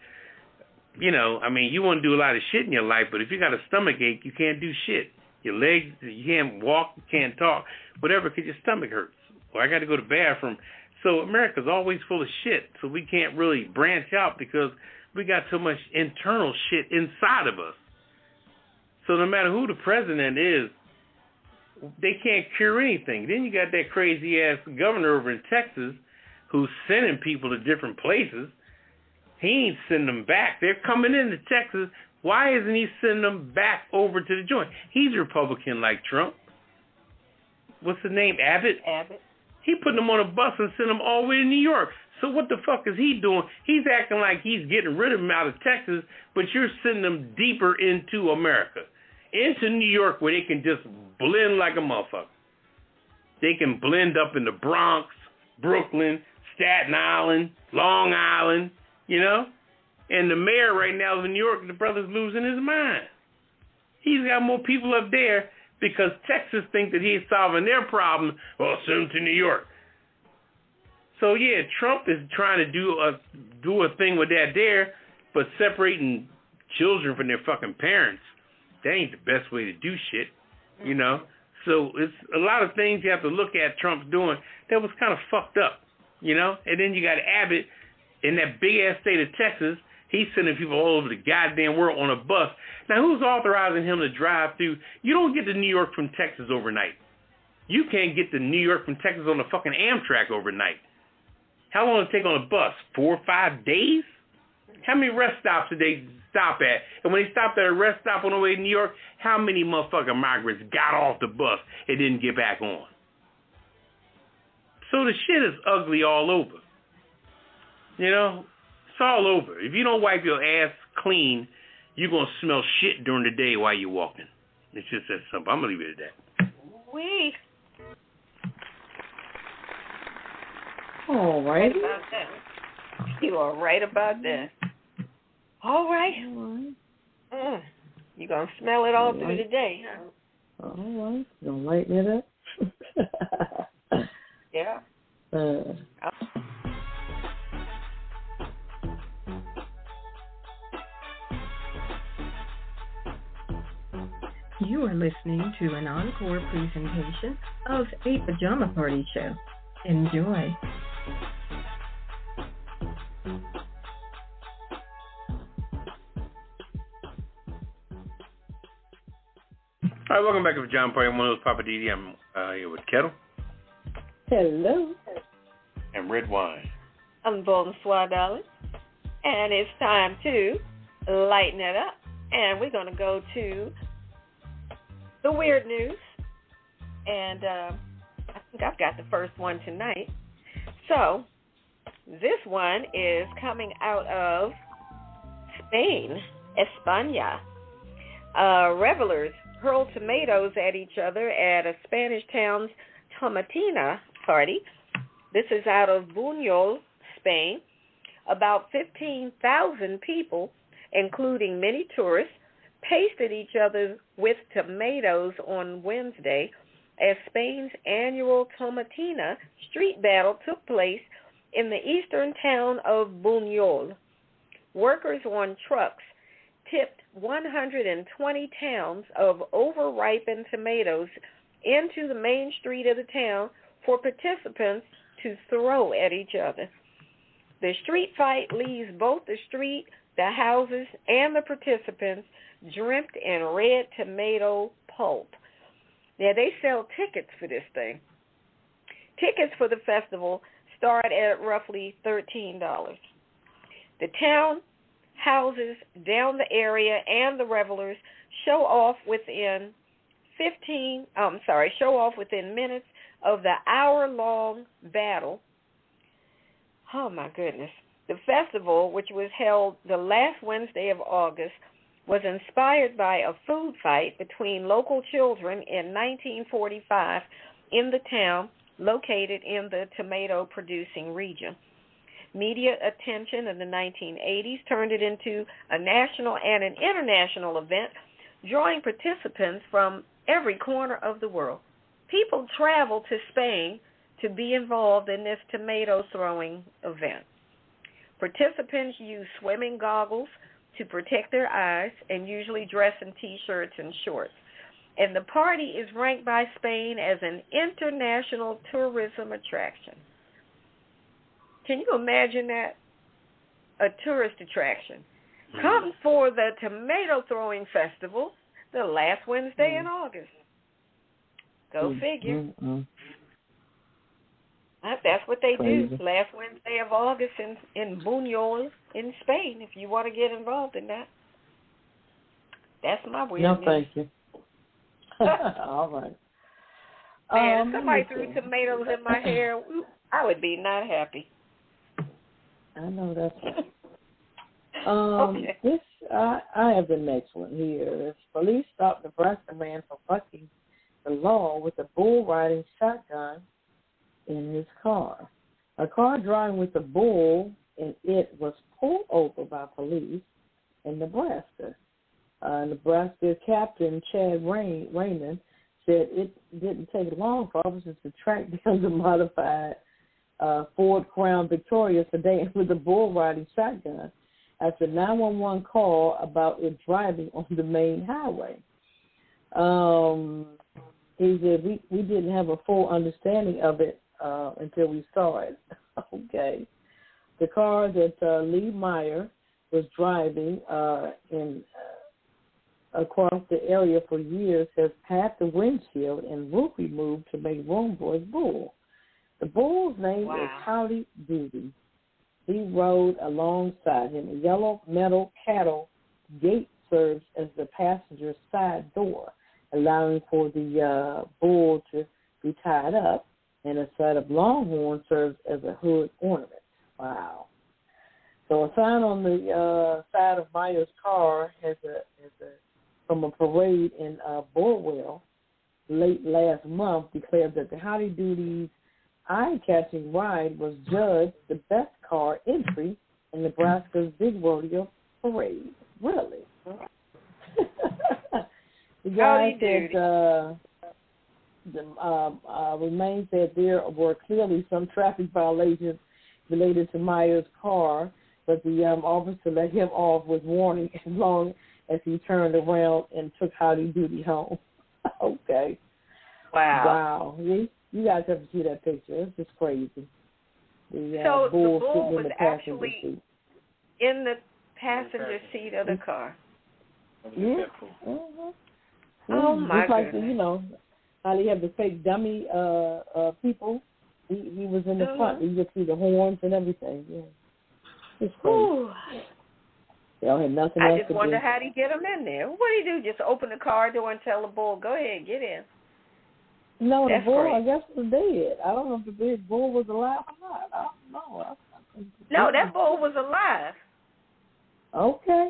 you want to do a lot of shit in your life, but if you got a stomach ache, you can't do shit. Your legs, you can't walk, you can't talk, whatever, because your stomach hurts. Or I got to go to the bathroom. So America's always full of shit, so we can't really branch out because we got so much internal shit inside of us. So no matter who the president is, they can't cure anything. Then you got that crazy-ass governor over in Texas who's sending people to different places. He ain't sending them back. They're coming into Texas. Why isn't he sending them back over to the joint? He's a Republican like Trump. What's the name? Abbott? Abbott. He putting them on a bus and sending them all the way to New York. So what the fuck is he doing? He's acting like he's getting rid of them out of Texas, but you're sending them deeper into America. Into New York where they can just blend like a motherfucker. They can blend up in the Bronx, Brooklyn, Staten Island, Long Island, And the mayor right now of New York, the brother's losing his mind. He's got more people up there because Texas thinks that he's solving their problem. Well, send them to New York. So, yeah, Trump is trying to do a thing with that there, but separating children from their fucking parents, that ain't the best way to do shit, So it's a lot of things you have to look at Trump's doing that was kind of fucked up, And then you got Abbott in that big-ass state of Texas. He's sending people all over the goddamn world on a bus. Now, who's authorizing him to drive through? You don't get to New York from Texas overnight. You can't get to New York from Texas on the fucking Amtrak overnight. How long does it take on a bus? 4 or 5 days? How many rest stops did they stop at? And when they stopped at a rest stop on the way to New York, how many motherfucking migrants got off the bus and didn't get back on? So the shit is ugly all over. It's all over. If you don't wipe your ass clean, you're going to smell shit during the day while you're walking. It's just that simple. I'm going to leave it at that. Wee. All right. You are right about that. All right. You're going to smell it all through the day, huh? All right. You're going to lighten it up? Yeah. You are listening to an encore presentation of A Pajama Party Show. Enjoy. All right, welcome back to Pajama Party. I'm one of those Poppa DD. I'm here with Ketel. Hello. And Redwine. I'm bonsoir, darling. And it's time to lighten it up. And we're going to go to the weird news. And I think I've got the first one tonight. So this one is coming out of Spain, España. Revelers hurled tomatoes at each other at a Spanish town's Tomatina party. This is out of Buñol, Spain. About 15,000 people, including many tourists, pasted each other with tomatoes on Wednesday as Spain's annual Tomatina street battle took place in the eastern town of Buñol. Workers on trucks tipped 120 pounds of over-ripened tomatoes into the main street of the town for participants to throw at each other. The street fight leaves both the street, the houses, and the participants drenched in red tomato pulp. Now, they sell tickets for this thing. Tickets for the festival start at roughly $13. The town houses down the area and the revelers show off within minutes of the hour-long battle. Oh, my goodness. The festival, which was held the last Wednesday of August, was inspired by a food fight between local children in 1945 in the town located in the tomato-producing region. Media attention in the 1980s turned it into a national and an international event, drawing participants from every corner of the world. People travel to Spain to be involved in this tomato throwing event. Participants use swimming goggles to protect their eyes and usually dress in T-shirts and shorts. And the party is ranked by Spain as an international tourism attraction. Can you imagine that? A tourist attraction. Come for the Tomato Throwing Festival the last Wednesday in August. Go figure. That's what they do. Last Wednesday of August in Buñol in Spain, if you want to get involved in that. That's my weird news. No, thank you. All right. Man, if somebody threw tomatoes in my hair, I would be not happy. I know that's right. Okay. I have the next one here. Police stopped a Nebraska man for bucking the law with a bull riding shotgun in his car. A car driving with a bull in it was pulled over by police in Nebraska. Nebraska Captain Chad Raymond said it didn't take long for officers to track down the modified Ford Crown Victoria sedan with a bull riding shotgun after 911 call about it driving on the main highway. He said we didn't have a full understanding of it until we saw it. Okay. The car that Lee Meyer was driving across the area for years has had the windshield and roof removed to make room for his bull. The bull's name is Howdy Doody. He rode alongside him. A yellow metal cattle gate serves as the passenger side door, allowing for the bull to be tied up, and a set of longhorns serves as a hood ornament. Wow. So a sign on the side of Meyer's car has from a parade in Borwell late last month declared that the Howdy Doody's eye-catching ride was judged the best car entry in Nebraska's Big Rodeo Parade. Really? The guy said Remain said there were clearly some traffic violations related to Meyer's car, but the officer let him off with warning as long as he turned around and took Howdy Doody home. Okay. Wow. You guys have to see that picture. It's just crazy. So bull the bull was in the actually seat. in the passenger seat of the car. Yeah. Oh, my goodness. goodness. How they have the fake dummy people. He was in the front. You could see the horns and everything. Yeah. It's crazy. They all had nothing else to do. I just wonder how he get them in there. What do you do? Just open the car door and tell the bull, go ahead, get in. No, That's the bull, crazy. I guess, was dead. I don't know if the big bull was alive or not. I don't know. No, that bull was alive. Okay.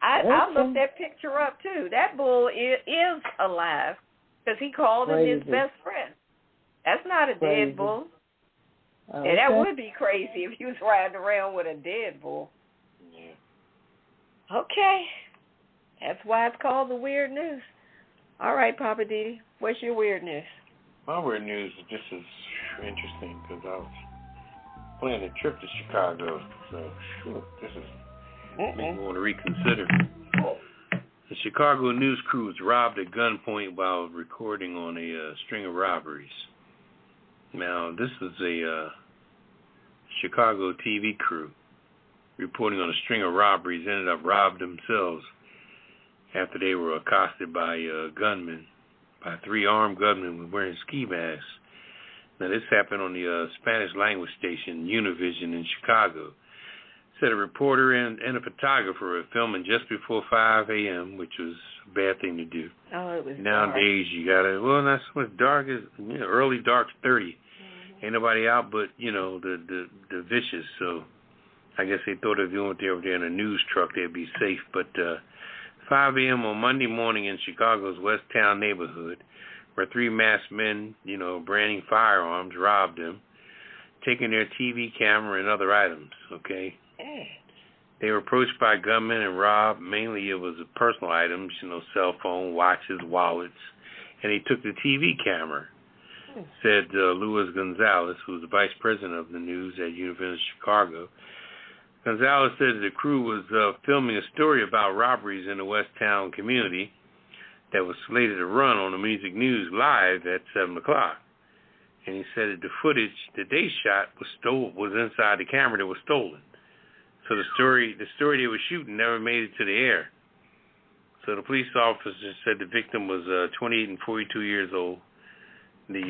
I looked that picture up, too. That bull is alive because he called him his best friend. That's not a dead bull. Okay. And that would be crazy if he was riding around with a dead bull. Yeah. Okay. That's why it's called the weird news. All right, Poppa DD, what's your weird news? My weird news is just as interesting because I was planning a trip to Chicago. So, this is making me want to reconsider. The Chicago news crew was robbed at gunpoint while recording on a string of robberies. Now, this is a Chicago TV crew reporting on a string of robberies, ended up robbed themselves after they were accosted by gunmen, by 3 armed gunmen wearing ski masks. Now, this happened on the Spanish language station Univision in Chicago. Said a reporter and a photographer were filming just before 5 a.m., which was a bad thing to do. Oh, it was Nowadays, you got to, well, that's what's dark is, early dark's 30. Mm-hmm. Ain't nobody out but, the vicious. So I guess they thought if they went there in a news truck, they'd be safe. But 5 a.m. on Monday morning in Chicago's West Town neighborhood, where 3 masked men, branding firearms, robbed them, taking their TV camera and other items, okay? They were approached by gunmen and robbed. Mainly it was personal items, cell phone, watches, wallets, and they took the TV camera, said Luis Gonzalez, who was the vice president of the news at University of Chicago. Gonzalez said the crew was filming a story about robberies in the West Town community that was slated to run on the Music News live at 7 o'clock. And he said that the footage that they shot was inside the camera that was stolen. So the story they were shooting never made it to the air. So the police officer said the victim was 28 and 42 years old. The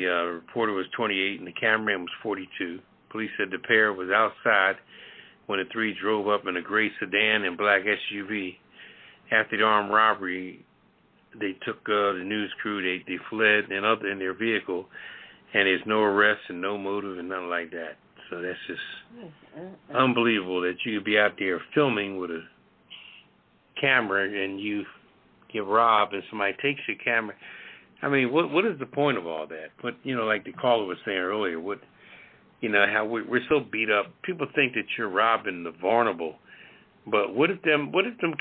reporter was 28 and the cameraman was 42. Police said the pair was outside when the three drove up in a gray sedan and black SUV. After the armed robbery, they took the news crew. They fled in their vehicle, and there's no arrest and no motive and nothing like that. So that's just unbelievable that you could be out there filming with a camera and you get robbed and somebody takes your camera. I mean, what is the point of all that? But like the caller was saying earlier, how we're so beat up. People think that you're robbing the vulnerable, but what if them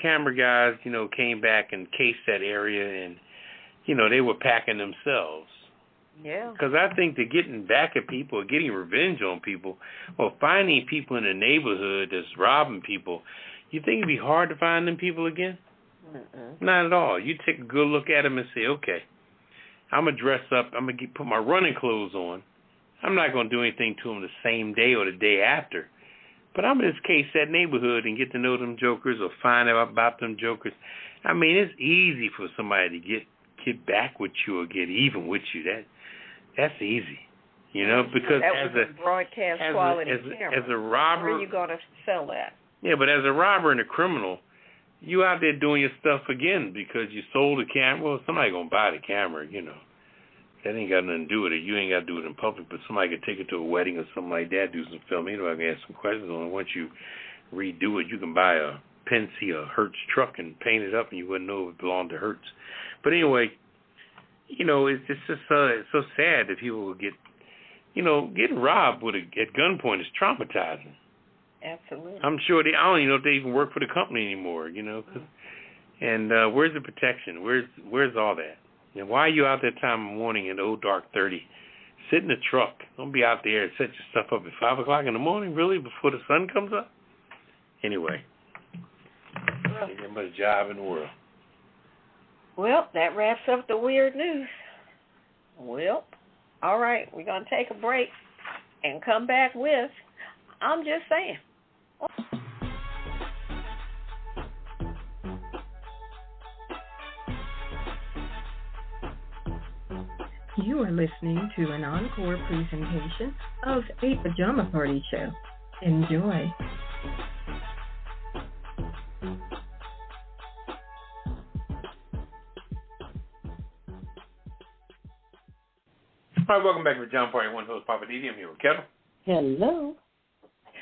camera guys, came back and cased that area and, they were packing themselves. Yeah. Because I think that getting back at people, or getting revenge on people, or finding people in the neighborhood that's robbing people, you think it'd be hard to find them people again? Not at all. You take a good look at them and say, okay, I'm going to dress up. I'm going to put my running clothes on. I'm not going to do anything to them the same day or the day after. But I'm going to case that neighborhood and get to know them jokers or find out about them jokers. I mean, it's easy for somebody to get back with you or get even with you. That's easy, because that was a broadcast quality camera. As a robber, where are you going to sell that? Yeah, but as a robber and a criminal, you out there doing your stuff again because you sold the camera. Well, somebody gonna buy the camera, That ain't got nothing to do with it. You ain't got to do it in public, but somebody could take it to a wedding or something like that, do some filming. I can ask some questions on it. Once you redo it, you can buy a Penske or Hertz truck and paint it up, and you wouldn't know it belonged to Hertz. But anyway, it's just it's so sad that people will getting robbed at gunpoint is traumatizing. Absolutely. I'm sure I don't even know if they even work for the company anymore, And where's the protection? Where's all that? And why are you out that time of morning in the old dark 30? Sit in the truck. Don't be out there and set your stuff up at 5 o'clock in the morning, really, before the sun comes up? Anyway, ain't that much job in the world. Well, that wraps up the weird news. Well, all right, we're going to take a break and come back with, I'm just saying. You are listening to an encore presentation of A Pajama Party Show. Enjoy. All right, welcome back to Pajama Party. One host, Poppa DD. I'm here with Ketel. Hello.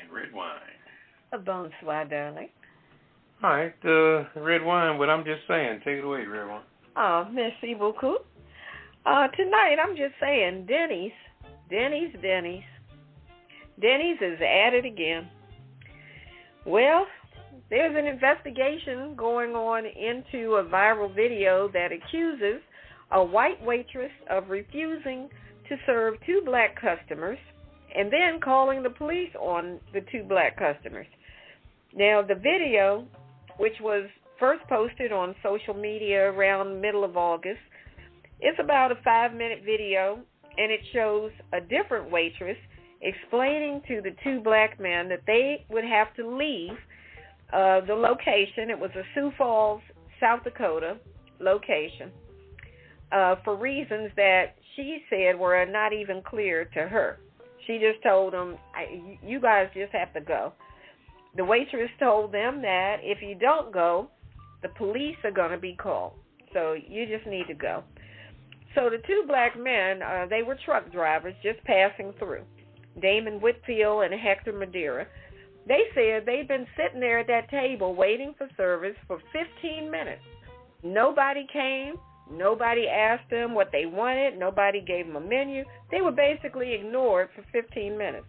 And Redwine. Bonsoir, darling. All right, Redwine, what I'm just saying. Take it away, Redwine. Oh, merci beaucoup. Tonight, I'm just saying, Denny's is at it again. Well, there's an investigation going on into a viral video that accuses a white waitress of refusing to serve two black customers and then calling the police on the two black customers. Now, the video, which was first posted on social media around middle of August, it's about a 5-minute video, and it shows a different waitress explaining to the two black men that they would have to leave the location. It was a Sioux Falls, South Dakota location for reasons that she said were not even clear to her. She just told them, you guys just have to go. The waitress told them that if you don't go, the police are going to be called. So you just need to go. So the two black men, they were truck drivers just passing through, Damon Whitfield and Hector Madeira. They said they'd been sitting there at that table waiting for service for 15 minutes. Nobody came. Nobody asked them what they wanted. Nobody gave them a menu. They were basically ignored for 15 minutes.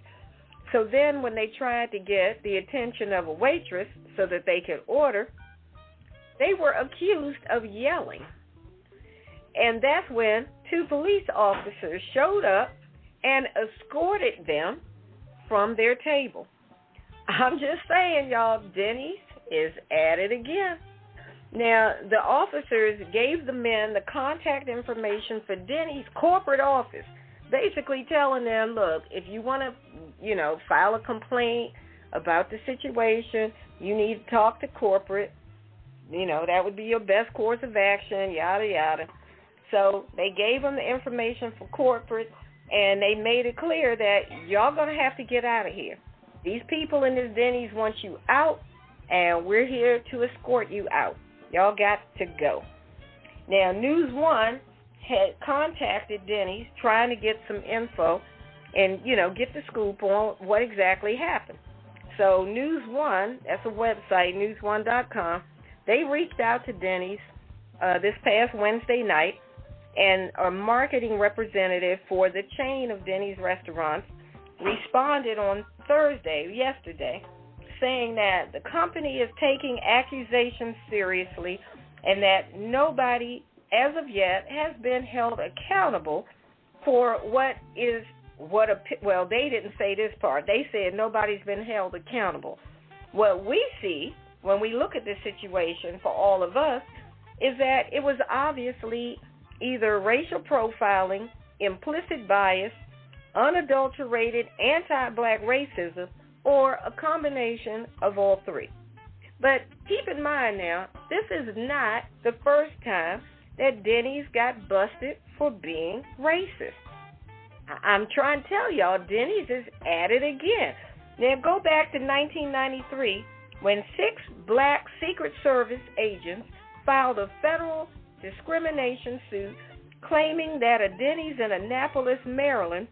So then when they tried to get the attention of a waitress so that they could order, they were accused of yelling. And that's when 2 police officers showed up and escorted them from their table. I'm just saying, y'all, Denny's is at it again. Now, the officers gave the men the contact information for Denny's corporate office, basically telling them, look, if you want to, file a complaint about the situation, you need to talk to corporate. That would be your best course of action, yada, yada. So they gave them the information for corporate, and they made it clear that y'all going to have to get out of here. These people in this Denny's want you out, and we're here to escort you out. Y'all got to go. Now, News One had contacted Denny's trying to get some info and, get the scoop on what exactly happened. So News One, that's a website, news1.com, they reached out to Denny's this past Wednesday night, and a marketing representative for the chain of Denny's restaurants responded on Thursday, yesterday, saying that the company is taking accusations seriously and that nobody, as of yet, has been held accountable for well, they didn't say this part. They said nobody's been held accountable. What we see when we look at this situation for all of us is that it was obviously either racial profiling, implicit bias, unadulterated anti-black racism, or a combination of all three. But keep in mind now, this is not the first time that Denny's got busted for being racist. I'm trying to tell y'all, Denny's is at it again. Now go back to 1993 when 6 black Secret Service agents filed a federal discrimination suit claiming that a Denny's in Annapolis, Maryland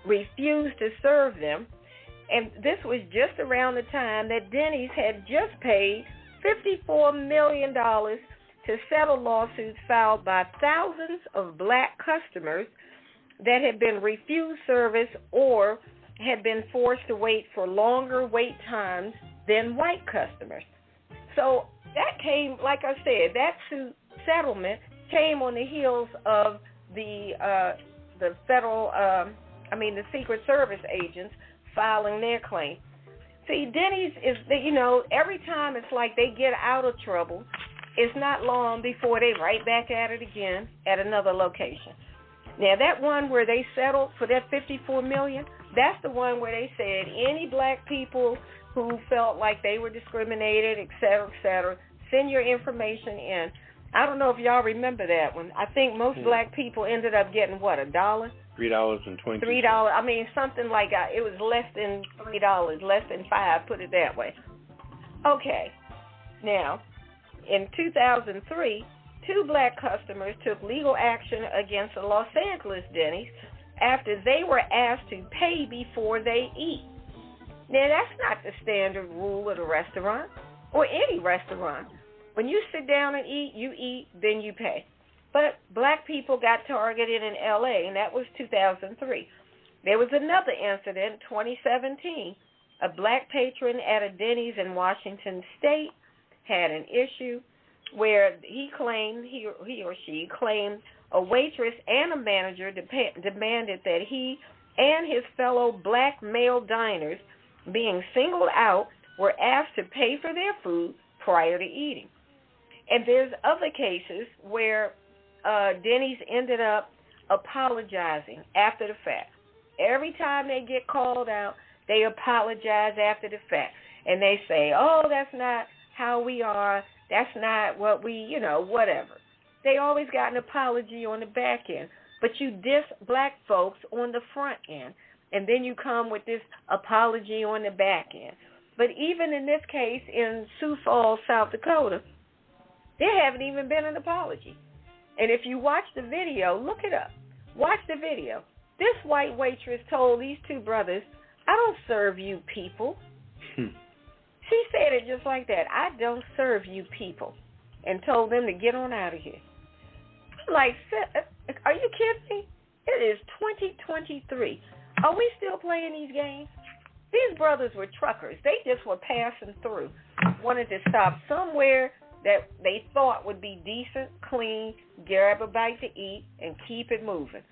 refused to serve them. And this was just around the time that Denny's had just paid $54 million to settle lawsuits filed by thousands of black customers that had been refused service or had been forced to wait for longer wait times than white customers. So that came, like I said, that suit settlement came on the heels of the Secret Service agents filing their claim. See, Denny's is, every time it's like they get out of trouble, it's not long before they right back at it again at another location. Now, that one where they settled for that $54 million, that's the one where they said any black people who felt like they were discriminated, et cetera, send your information in. I don't know if y'all remember that one. I think most black people ended up getting, what, $1? $3.20. $3. I mean, something like it was less than $3, less than $5, put it that way. Okay. Now, in 2003, 2 black customers took legal action against a Los Angeles Denny's after they were asked to pay before they eat. Now, that's not the standard rule of the restaurant or any restaurant. When you sit down and eat, you eat, then you pay. But black people got targeted in L.A., and that was 2003. There was another incident, 2017. A black patron at a Denny's in Washington State had an issue where he or she claimed a waitress and a manager demanded that he and his fellow black male diners being singled out were asked to pay for their food prior to eating. And there's other cases where Denny's ended up apologizing after the fact. Every time they get called out, they apologize after the fact. And they say, oh, that's not how we are. That's not what we, whatever. They always got an apology on the back end. But you diss black folks on the front end. And then you come with this apology on the back end. But even in this case in Sioux Falls, South Dakota, there haven't even been an apology. And if you watch the video, look it up. Watch the video. This white waitress told these 2 brothers, I don't serve you people. She said it just like that. I don't serve you people. And told them to get on out of here. I'm like, are you kidding me? It is 2023. Are we still playing these games? These brothers were truckers. They just were passing through, wanted to stop somewhere that they thought would be decent, clean, grab a bite to eat, and keep it moving.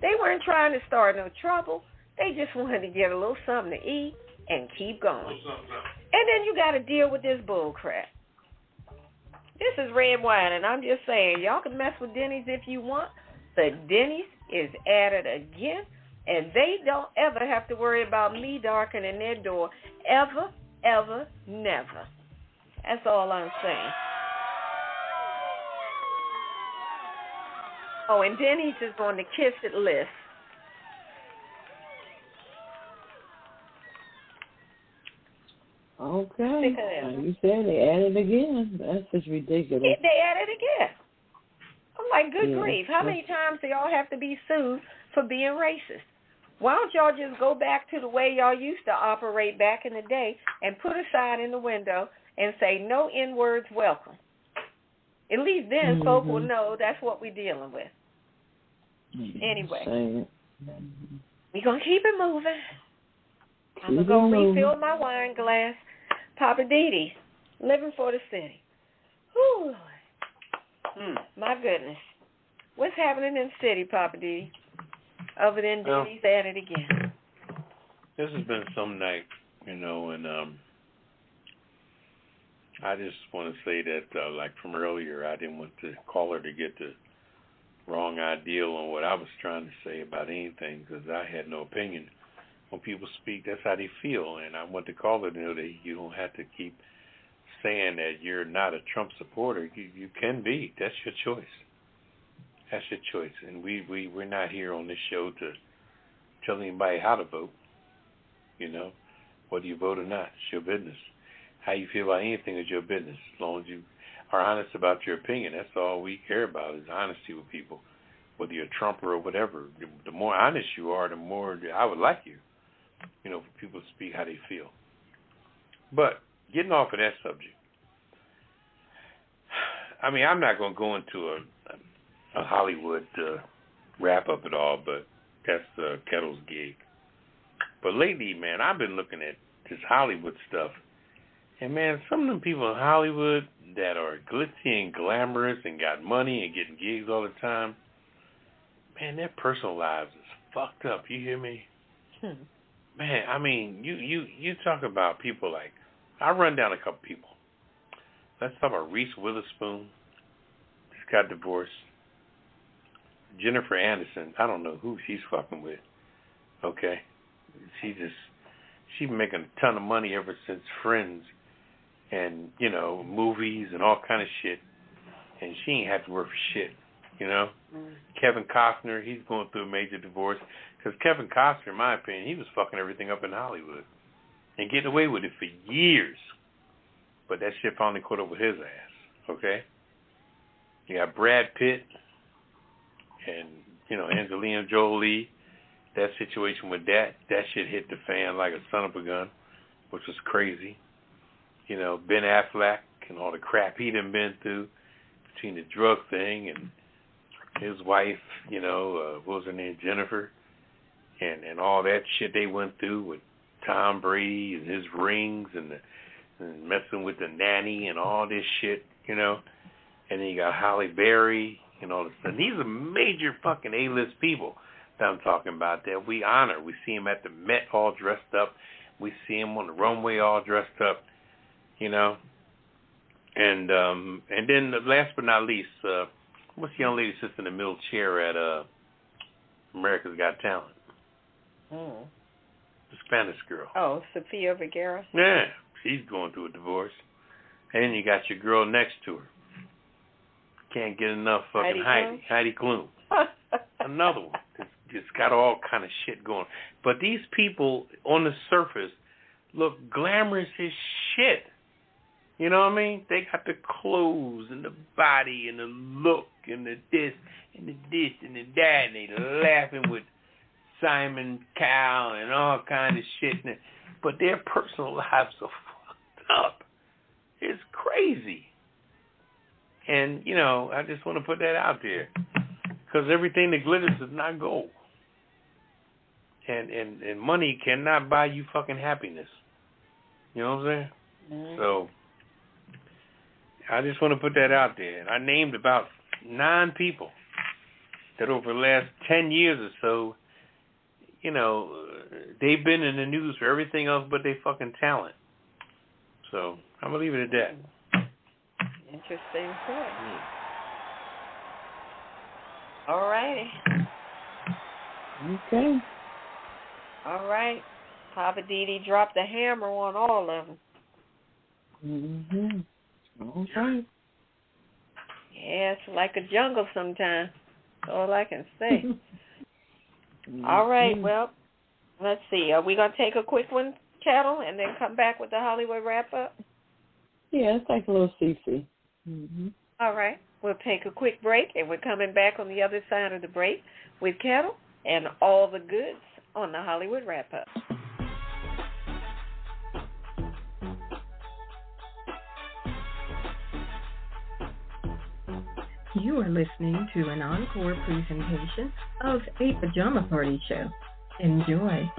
They weren't trying to start no trouble. They just wanted to get a little something to eat and keep going. And then you got to deal with this bull crap. This is Redwine, and I'm just saying, y'all can mess with Denny's if you want, but Denny's is at it again, and they don't ever have to worry about me darkening their door ever, ever, never. That's all I'm saying. Oh, and Denny's is on the Kiss It list. Okay. You said they added again. That's just ridiculous. They added again. I'm like, good grief. How many times do y'all have to be sued for being racist? Why don't y'all just go back to the way y'all used to operate back in the day and put a sign in the window and say, no N-words welcome? At least then folk will know that's what we're dealing with. Anyway, we're going to keep it moving. I'm going to go refill my wine glass. Poppa DD, living for the city. Whew, Lord. My goodness. What's happening in the city, Poppa DD? Other than Denny's at it again. This has been some night, and I just want to say that, like from earlier, I didn't want the caller to get the wrong idea on what I was trying to say about anything, because I had no opinion. When people speak, that's how they feel, and I want the caller to know that you don't have to keep saying that you're not a Trump supporter. You can be. That's your choice. That's your choice, and we're not here on this show to tell anybody how to vote. Whether you vote or not, it's your business. How you feel about anything is your business. As long as you are honest about your opinion, that's all we care about is honesty with people. Whether you're a Trumper or whatever, the more honest you are, the more I would like you. For people to speak how they feel. But getting off of that subject, I'm not going to go into a Hollywood wrap up at all, but that's Ketel's gig. But lately, man, I've been looking at this Hollywood stuff, and man, some of them people in Hollywood that are glitzy and glamorous and got money and getting gigs all the time, man, their personal lives is fucked up. You hear me? Man, you talk about people like, I'll run down a couple people. Let's talk about Reese Witherspoon. Just got divorced. Jennifer Aniston, I don't know who she's fucking with. Okay? She's been making a ton of money ever since Friends and, movies and all kind of shit. And she ain't have to work for shit, Kevin Costner, he's going through a major divorce. Because Kevin Costner, in my opinion, he was fucking everything up in Hollywood and getting away with it for years. But that shit finally caught up with his ass, okay? You got Brad Pitt and, Angelina Jolie. That situation with that shit hit the fan like a son of a gun, which was crazy. Ben Affleck and all the crap he done been through between the drug thing and his wife, what was her name, Jennifer, and all that shit they went through with Tom Brady and his rings and messing with the nanny and all this shit, And then you got Halle Berry and all this stuff. These are major fucking A-list people that I'm talking about that we honor. We see them at the Met all dressed up. We see them on the runway all dressed up, And then last but not least, what's the young lady sits in the middle chair at America's Got Talent? The Spanish girl. Oh, Sofia Vergara. Yeah, she's going through a divorce. And then you got your girl next to her. Can't get enough fucking Heidi Klum. Another one. It's got all kind of shit going. But these people on the surface look glamorous as shit. You know what I mean? They got the clothes and the body and the look and the this and the this and the that, and they laughing with Simon Cowell and all kind of shit. But their personal lives are fucked up. It's crazy. And, I just want to put that out there. Because everything that glitters is not gold. And money cannot buy you fucking happiness. You know what I'm saying? Mm-hmm. So I just want to put that out there. I named about 9 people that over the last 10 years or so, you know, they've been in the news for everything else but their fucking talent. So I'm going to leave it at that. Interesting point. All righty. Okay. All right. Poppa DD dropped the hammer on all of them. Mm-hmm. Okay. Yeah, it's like a jungle sometimes. That's all I can say. All right, well, let's see. Are we going to take a quick one, Ketel, and then come back with the Hollywood wrap-up? Yeah, let's take a little CC. Mm-hmm. All right. We'll take a quick break, and we're coming back on the other side of the break with Ketel and all the goods on the Hollywood wrap-up. You are listening to an encore presentation of A Pajama Party Show. Enjoy.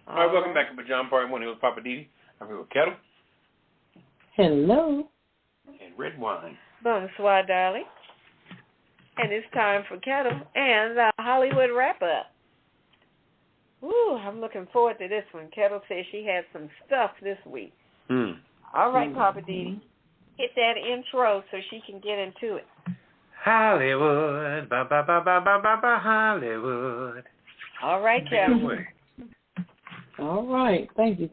All right, welcome back to Pajama Party. One here with Poppa DD. I'm here with Ketel. Hello. And Redwine. Bonsoir, darling. And it's time for Ketel and the Hollywood wrap-up. Ooh, I'm looking forward to this one. Ketel says she had some stuff this week. All right, Poppa DD. Hit that intro so she can get into it. Hollywood. Ba-ba-ba-ba-ba-ba, Hollywood. All right, Ketel. All right. Thank you.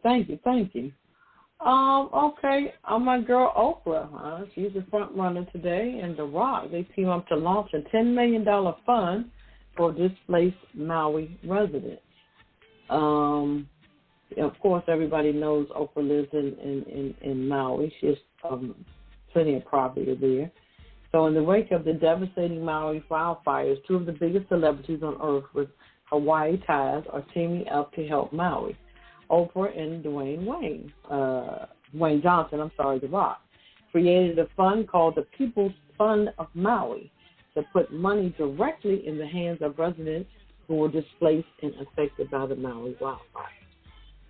Okay. My girl Oprah. She's the front runner today, and The Rock. They team up to launch a $10 million fund for displaced Maui residents. Of course, everybody knows Oprah lives in Maui. She has plenty of property there. So in the wake of the devastating Maui wildfires, 2 of the biggest celebrities on earth with Hawaii ties are teaming up to help Maui. Oprah and Dwayne Johnson, The Rock, created a fund called the People's Fund of Maui to put money directly in the hands of residents who were displaced and affected by the Maui wildfire.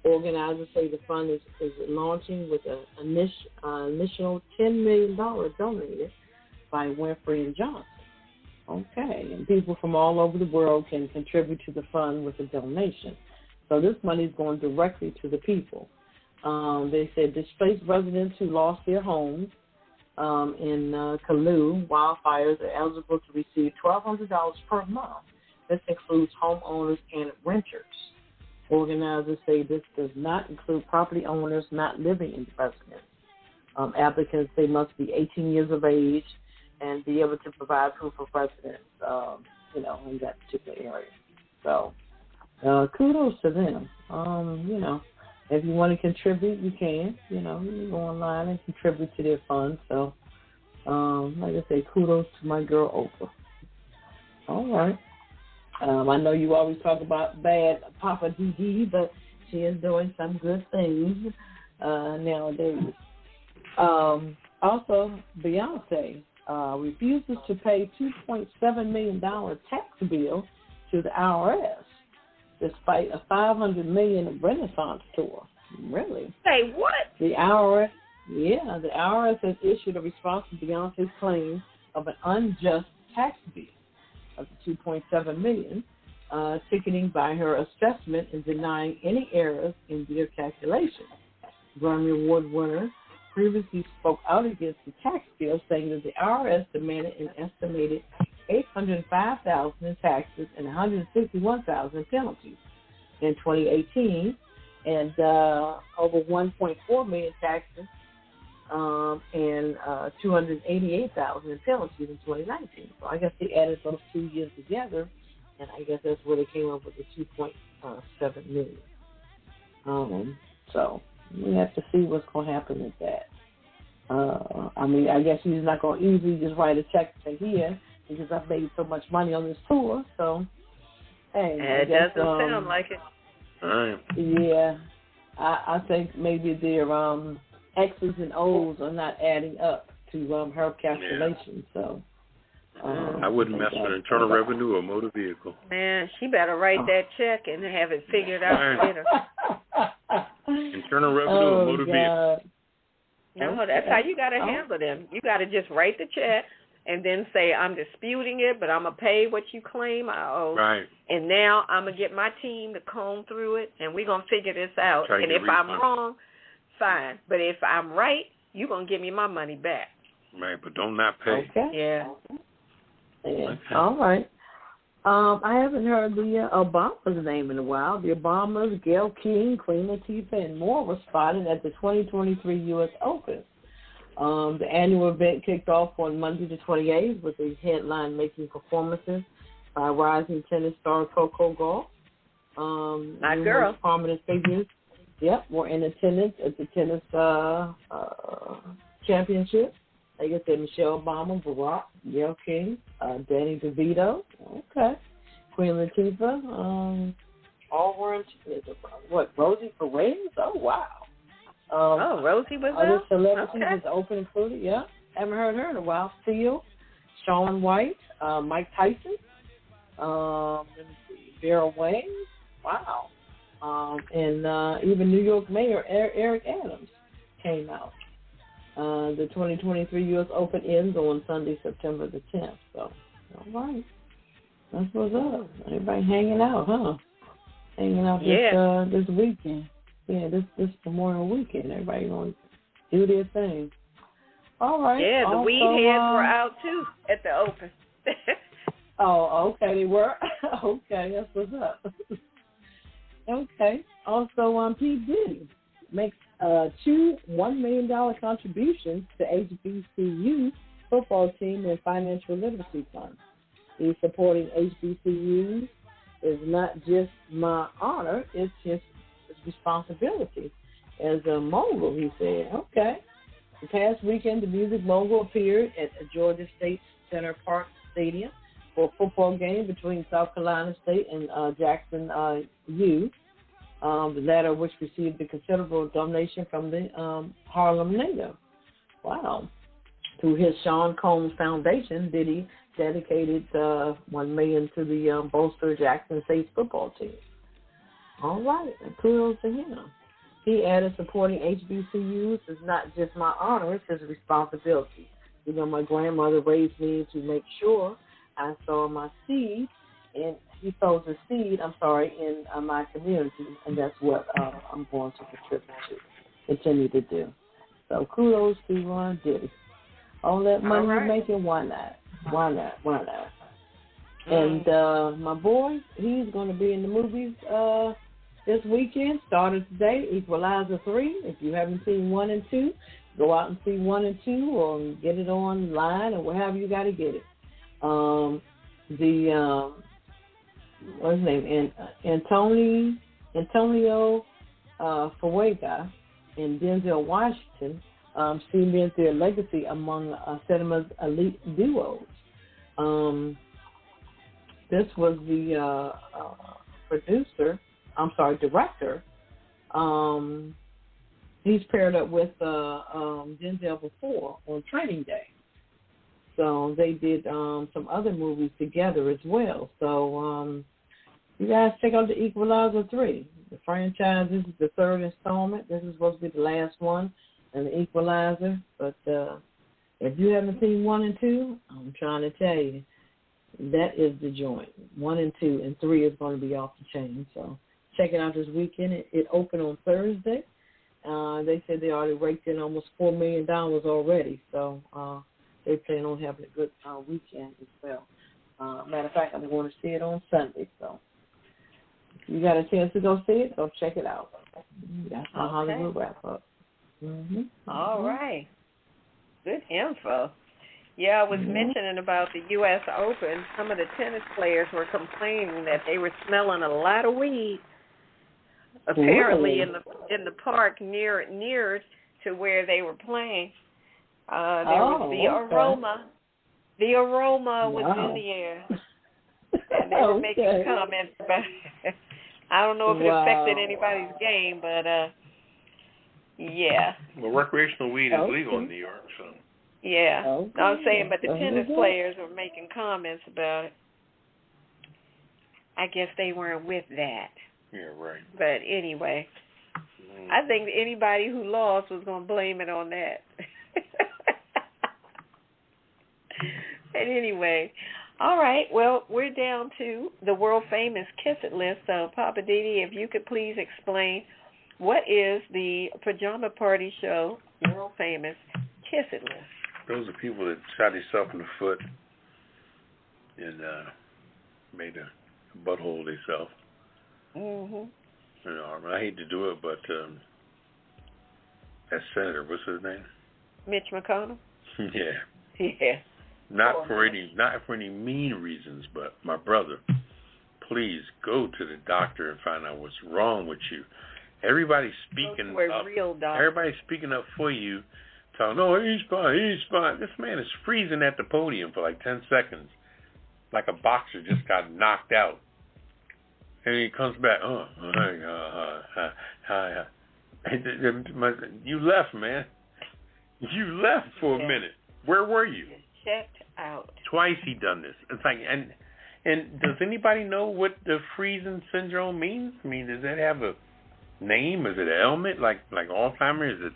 Organizers say the fund is launching with an initial $10 million donated by Winfrey and Johnson. Okay, and people from all over the world can contribute to the fund with a donation. So this money is going directly to the people. They said displaced residents who lost their homes in Kalu wildfires are eligible to receive $1,200 per month. This includes homeowners and renters. Organizers say this does not include property owners not living in the residence. Applicants, they must be 18 years of age and be able to provide proof of residence, in that particular area. So kudos to them. If you want to contribute, you can. You can go online and contribute to their fund. So, like I say, kudos to my girl Oprah. All right. I know you always talk about bad Poppa DD, but she is doing some good things nowadays. Also, Beyonce refuses to pay $2.7 million tax bill to the IRS, despite a $500 million Renaissance tour. Really? Say what? The IRS has issued a response to Beyonce's claim of an unjust tax bill of $2.7 million, ticketing by her assessment and denying any errors in their calculation. Grammy Award winner previously spoke out against the tax bill, saying that the IRS demanded an estimated $805,000 in taxes and $161,000 in penalties in 2018, and over $1.4 million taxes and $288,000 in penalties in 2019. So I guess they added those 2 years together, and I guess that's where they came up with the $2.7 million. So we have to see what's going to happen with that. I guess he's not going to easily just write a check to here because I've made so much money on this tour. So, hey, it doesn't sound like it. Yeah, I think maybe they're X's and O's are not adding up to her calculation. So I wouldn't mess with internal revenue or motor vehicle. Man, she better write that check and have it figured out later. Internal revenue or motor vehicle. No, that's how you got to handle them. You got to just write the check and then say, I'm disputing it, but I'm going to pay what you claim I owe. Right. And now I'm going to get my team to comb through it, and we're going to figure this out. And if I'm wrong, fine. But if I'm right, you're going to give me my money back. Right, but don't not pay. Okay. Yeah. Okay. All right. I haven't heard the Obama's name in a while. The Obamas, Gayle King, Queen Latifah, and more were spotted at the 2023 U.S. Open. The annual event kicked off on Monday the 28th with a headline-making performances by rising tennis star Coco Gauff. My girl. Prominent figures, were in attendance at the tennis championship. Like I said, Michelle Obama, Barack, Gayle King, Danny DeVito, Queen Latifah, all were in what, Rosie Perez? Oh, wow. Rosie was other out? Celebrities was open included, haven't heard her in a while. Theo, Shaun White, Mike Tyson, Vera Wang, wow. And even New York Mayor Eric Adams came out. The 2023 U.S. Open ends on Sunday, September the 10th. So, all right. That's what's up. Everybody hanging out, huh? Hanging out this weekend. Yeah, this Memorial weekend. Everybody going to do their thing. All right. Yeah, the weed heads were out, too, at the Open. Oh, okay. They were? Okay, that's what's up. Okay. Also, P. Diddy makes 2 $1 million contributions to HBCU football team and financial literacy fund. He's supporting HBCUs is not just my honor, it's his responsibility. As a mogul, he said, okay. The past weekend, the music mogul appeared at the Georgia State Center Park Stadium for a football game between South Carolina State and Jackson U. The latter of which received a considerable donation from the Harlem native. Wow. Through his Sean Combs Foundation, Diddy dedicated $1 million to the bolster Jackson State football team. All right, and kudos to him. He added, supporting HBCUs is not just my honor, it's his responsibility. You know, my grandmother raised me to make sure I sow my seed, and he sows a seed, in my community, and that's what I'm going to contribute to, continue to do. So kudos to Diddy. All that money you're making, why not? Why not? Why not? And my boy, he's going to be in the movies this weekend, started today, Equalizer 3. If you haven't seen 1 and 2, go out and see 1 and 2 or get it online or wherever you got to get it. What's his name? Antonio Fuega and Denzel Washington cement their legacy among cinema's elite duos. This was the director. He's paired up with Denzel before on Training Day. So they did some other movies together as well. So you guys check out The Equalizer 3. The franchise, this is the third installment. This is supposed to be the last one, and The Equalizer. But if you haven't seen 1 and 2, I'm trying to tell you, that is the joint. 1 and 2, and 3 is going to be off the chain. So check it out this weekend. It opened on Thursday. They said they already raked in almost $4 million already. So they plan on having a good weekend as well. Matter of fact, I'm going to see it on Sunday. So if you got a chance to go see it, go check it out. That's my Hollywood wrap up. Mm-hmm. All right. Good info. Yeah, I was mentioning about the U.S. Open. Some of the tennis players were complaining that they were smelling a lot of weed. Apparently, in the park near to where they were playing, there was the aroma. The aroma was in the air, and they were making comments about it. I don't know if it affected anybody's game, but Yeah. Well, recreational weed is legal in New York, so. Yeah. Okay. I'm saying, but the tennis players were making comments about it. I guess they weren't with that. Yeah, right. But anyway, I think anybody who lost was going to blame it on that. And anyway, all right, well, we're down to the world-famous Kiss It list. So, Poppa DD, if you could please explain what is the Pajama Party Show world-famous Kiss It list? Those are people that shot themselves in the foot and made a butthole themselves. Mm-hmm. You know, I hate to do it, but that senator, what's his name? Mitch McConnell? Yeah. Yeah. Not for any mean reasons, but my brother, please go to the doctor and find out what's wrong with you. Everybody's speaking up. Real doctor. Everybody's speaking up for you, telling, "No, he's fine." This man is freezing at the podium for like 10 seconds, like a boxer just got knocked out, and he comes back. You left, man. You left for a minute. Where were you? Checked out. Twice he done this. It's like, and does anybody know what the freezing syndrome means? I mean, does that have a name? Is it an ailment like Alzheimer's?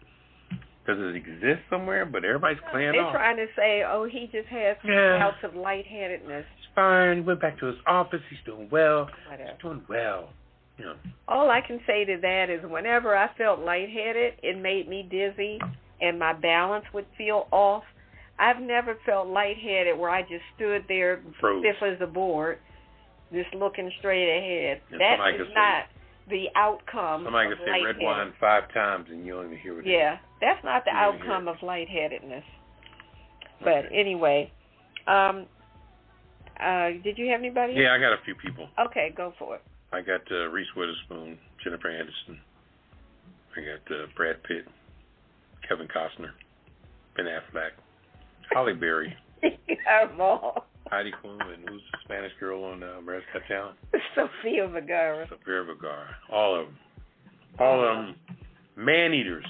Does it exist somewhere? But everybody's playing off. They're trying to say, he just has bouts of lightheadedness. It's fine. He went back to his office. He's doing well. Whatever. He's doing well. You know. All I can say to that is whenever I felt lightheaded, it made me dizzy and my balance would feel off. I've never felt lightheaded where I just stood there stiff as a board, just looking straight ahead. And that is not the outcome somebody of can say Redwine 5 times and you don't even hear what that's not the outcome of lightheadedness. But anyway, did you have anybody else? Yeah, I got a few people. Okay, go for it. I got Reese Witherspoon, Jennifer Aniston. I got Brad Pitt, Kevin Costner, Ben Affleck, Halle Berry, Heidi Klum, and who's the Spanish girl on America's Got Talent? Sofia Vergara. All of them. Man-eaters.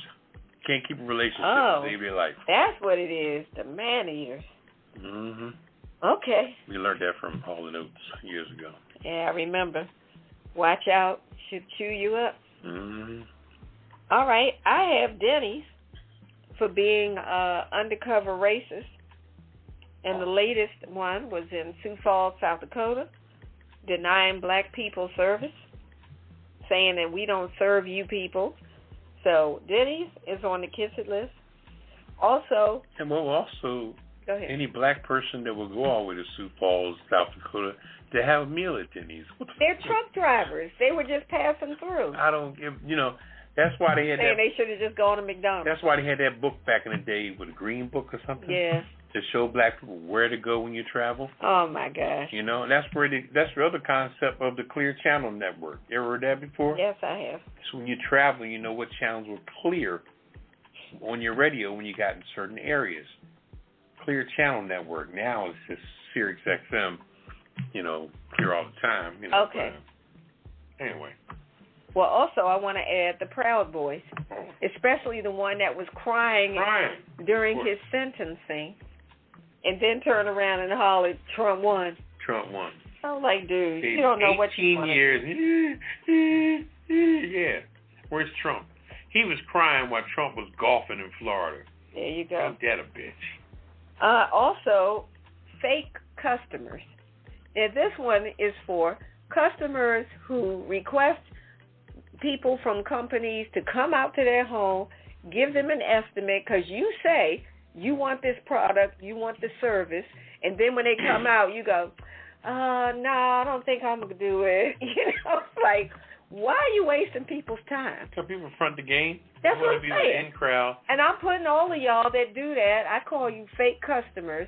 Can't keep a relationship to save your life. That's what it is, the man-eaters. Mm-hmm. Okay. We learned that from Hall & Oates years ago. Yeah, I remember. Watch out, she'll chew you up. Mm-hmm. All right, I have Denny's for being undercover racist. And the latest one was in Sioux Falls, South Dakota, denying black people service, saying that we don't serve you people. So Denny's is on the Kiss It list. Also, go ahead. Any black person that will go all the way to Sioux Falls, South Dakota, to have a meal at Denny's. They're truck drivers. They were just passing through. I don't give, that's why they had saying they should have just gone to McDonald's. That's why they had that book back in the day, with a green book or something. Yeah. To show black people where to go when you travel. Oh my gosh. That's the other concept of the Clear Channel Network. You ever heard that before? Yes, I have. So when you travel, you know what channels were clear on your radio when you got in certain areas. Clear Channel Network. Now it's just Sirius XM, clear all the time. Okay. Anyway. Well, also, I want to add the Proud Boys, especially the one that was crying during his sentencing, and then turned around and hollered, Trump won. I'm like, dude, you don't know what you want. 18 years. Yeah. Where's Trump? He was crying while Trump was golfing in Florida. There you go. Ain't that a bitch? Also, fake customers. Now, this one is for customers who request people from companies to come out to their home, give them an estimate, because you say you want this product, you want the service, and then when they come out, you go, no, I don't think I'm going to do it. Like, why are you wasting people's time? Some people front the game. That's what I'm saying. In crowd. And I'm putting all of y'all that do that, I call you fake customers,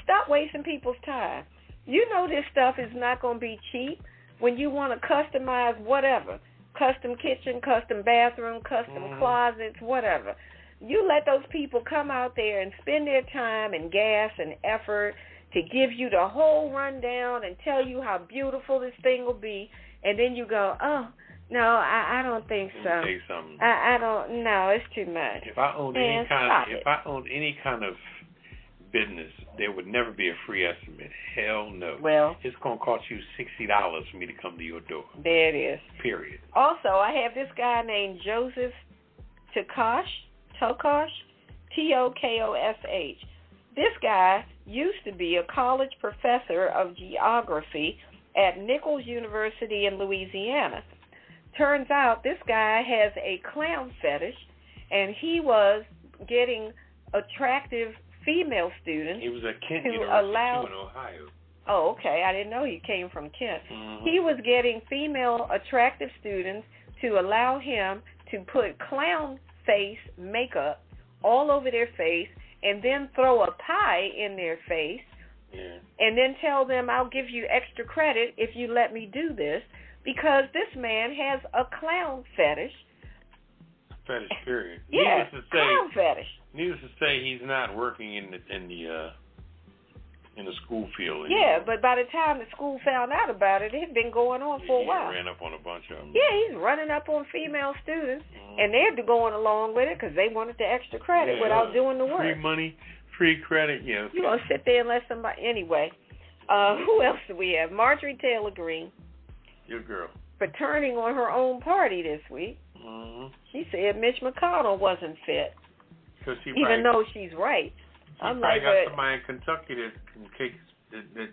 stop wasting people's time. You know this stuff is not going to be cheap when you want to customize whatever. Custom kitchen, custom bathroom, custom closets, whatever. You let those people come out there and spend their time and gas and effort to give you the whole rundown and tell you how beautiful this thing will be, and then you go, oh, No, I don't think so. Let me tell you something. I don't. No, it's too much. If I owned any kind of business, there would never be a free estimate. Hell no. Well, it's gonna cost you $60 for me to come to your door. There it is. Period. Also, I have this guy named Joseph Tokosh, Tokosh. This guy used to be a college professor of geography at Nichols University in Louisiana. Turns out this guy has a clown fetish, and he was getting attractive female students. He was at Kent to University allow... in Ohio. Oh, okay. I didn't know he came from Kent. Mm-hmm. He was getting female attractive students to allow him to put clown face makeup all over their face and then throw a pie in their face and then tell them, I'll give you extra credit if you let me do this, because this man has a clown fetish. Fetish, period. Yeah, clown fetish. Needless to say, he's not working in the school field anymore. Yeah, but by the time the school found out about it, it had been going on for a while. He ran up on a bunch of them. Yeah, he's running up on female students, and they're going along with it because they wanted the extra credit without doing the work. Free money, free credit, yeah. You're going to sit there and let somebody... Anyway, who else do we have? Marjorie Taylor Greene. Your girl. For turning on her own party this week. Mm-hmm. She said Mitch McConnell wasn't fit, even though she's right. I'm like, got somebody in Kentucky that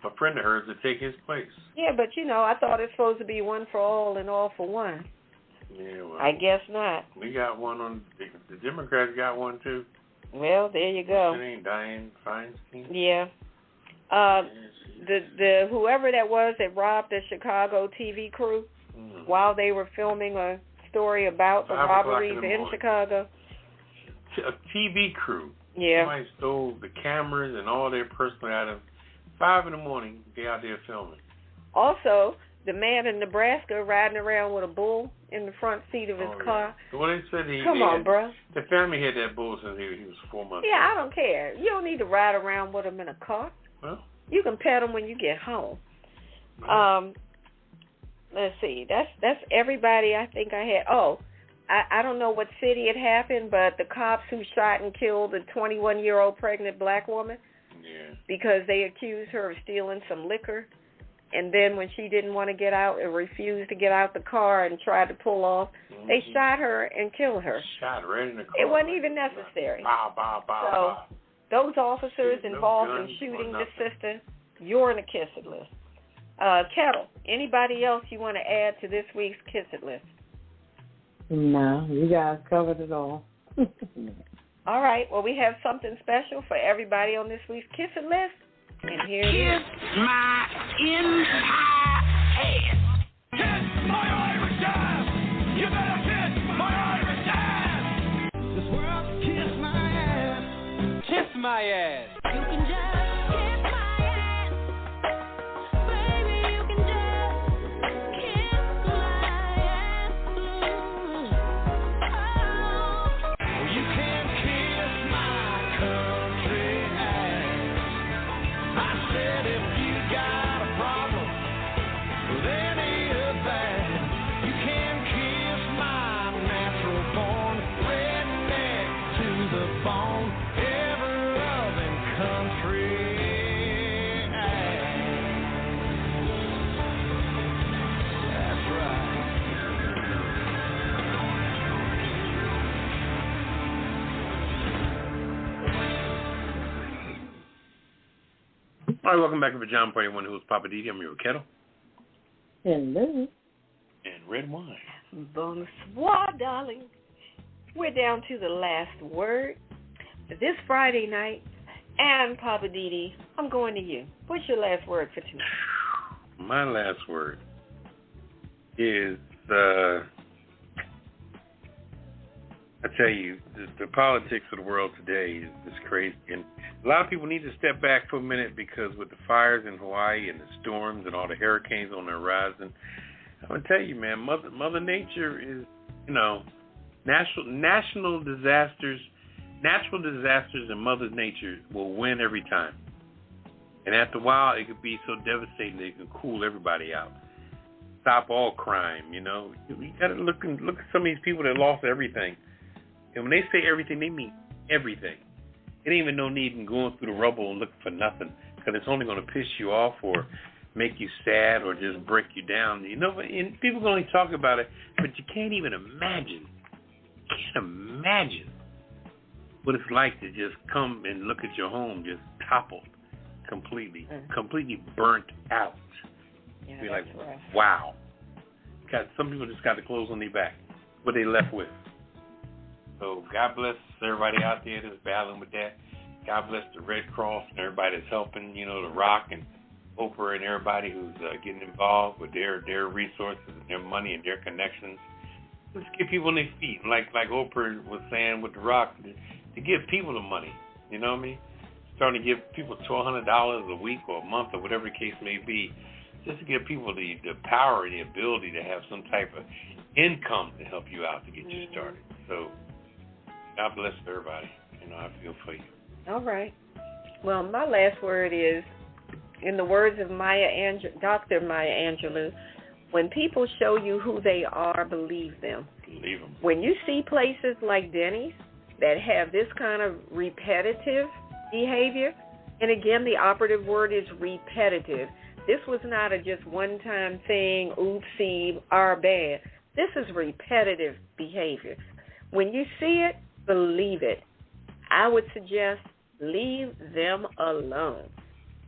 a friend of hers to take his place. Yeah, but I thought it's supposed to be one for all and all for one. Yeah, well, I guess not. We got one on the Democrats got one too. Well, there you go. Her name Dianne Feinstein. Yeah. The whoever that was that robbed the Chicago TV crew while they were filming a story about the robberies in Chicago. A TV crew. Yeah. Somebody stole the cameras and all their personal items. 5 in the morning, they out there filming. Also, the man in Nebraska riding around with a bull in the front seat of his car. Well, they said Come on, bro. The family had that bull since he was 4 months old. Yeah, I don't care. You don't need to ride around with him in a car. Well, you can pet him when you get home. Let's see. That's everybody I think I had. Oh, I don't know what city it happened, but the cops who shot and killed a 21-year-old pregnant black woman because they accused her of stealing some liquor, and then when she didn't want to get out and refused to get out the car and tried to pull off, they shot her and killed her. Shot right in the car. It wasn't even necessary. Those officers involved in shooting the sister, you're in the kiss it list. Ketel, anybody else you want to add to this week's kiss it list? No, you guys covered it all. All right. Well, we have something special for everybody on this week's Kiss It List. And here it is. Kiss my entire ass. Kiss my Irish ass. You better kiss my Irish ass. This world, kiss my ass. Kiss my ass. You can just kiss my ass. Baby, you can just kiss my ass. You can't kiss my country ass. I said if you got a problem with any of that, you can kiss my natural born redneck to the bone, ever loving country ass. That's right. All right, welcome back to Pajama Party, one who is Poppa DD. I'm here with Ketel. Hello. And Redwine. Bonsoir, darling. We're down to the last word. This Friday night, and Poppa DD, I'm going to you. What's your last word for tonight? My last word is, I tell you, the politics of the world today is crazy. And a lot of people need to step back for a minute, because with the fires in Hawaii and the storms and all the hurricanes on the horizon, I'm going to tell you, man, Mother Nature is, national disasters, natural disasters and Mother Nature will win every time. And after a while, it could be so devastating that it can cool everybody out. stop all crime. You got to look at some of these people that lost everything. And when they say everything, they mean everything. It ain't even no need in going through the rubble and looking for nothing, because it's only going to piss you off or make you sad or just break you down. And people can only talk about it, but you can't even imagine. What it's like to just come and look at your home just toppled completely burnt out. Yeah, be like, rough. Wow. Some people just got the clothes on their back. What they left with. So God bless everybody out there that's battling with that. God bless the Red Cross and everybody that's helping, the Rock and Oprah and everybody who's getting involved with their resources and their money and their connections. Let's get people on their feet. Like Oprah was saying with the Rock, to give people the money. You know what I mean? Starting to give people $1,200 a week or a month or whatever the case may be, just to give people the power and the ability to have some type of income to help you out to get you started. So God bless everybody. I feel for you. All right. Well, my last word is, in the words of Dr. Maya Angelou, when people show you who they are, believe them. Believe them. When you see places like Denny's that have this kind of repetitive behavior, and again, the operative word is repetitive. This was not a just one-time thing, oopsie, our bad. This is repetitive behavior. When you see it, believe it. I would suggest leave them alone.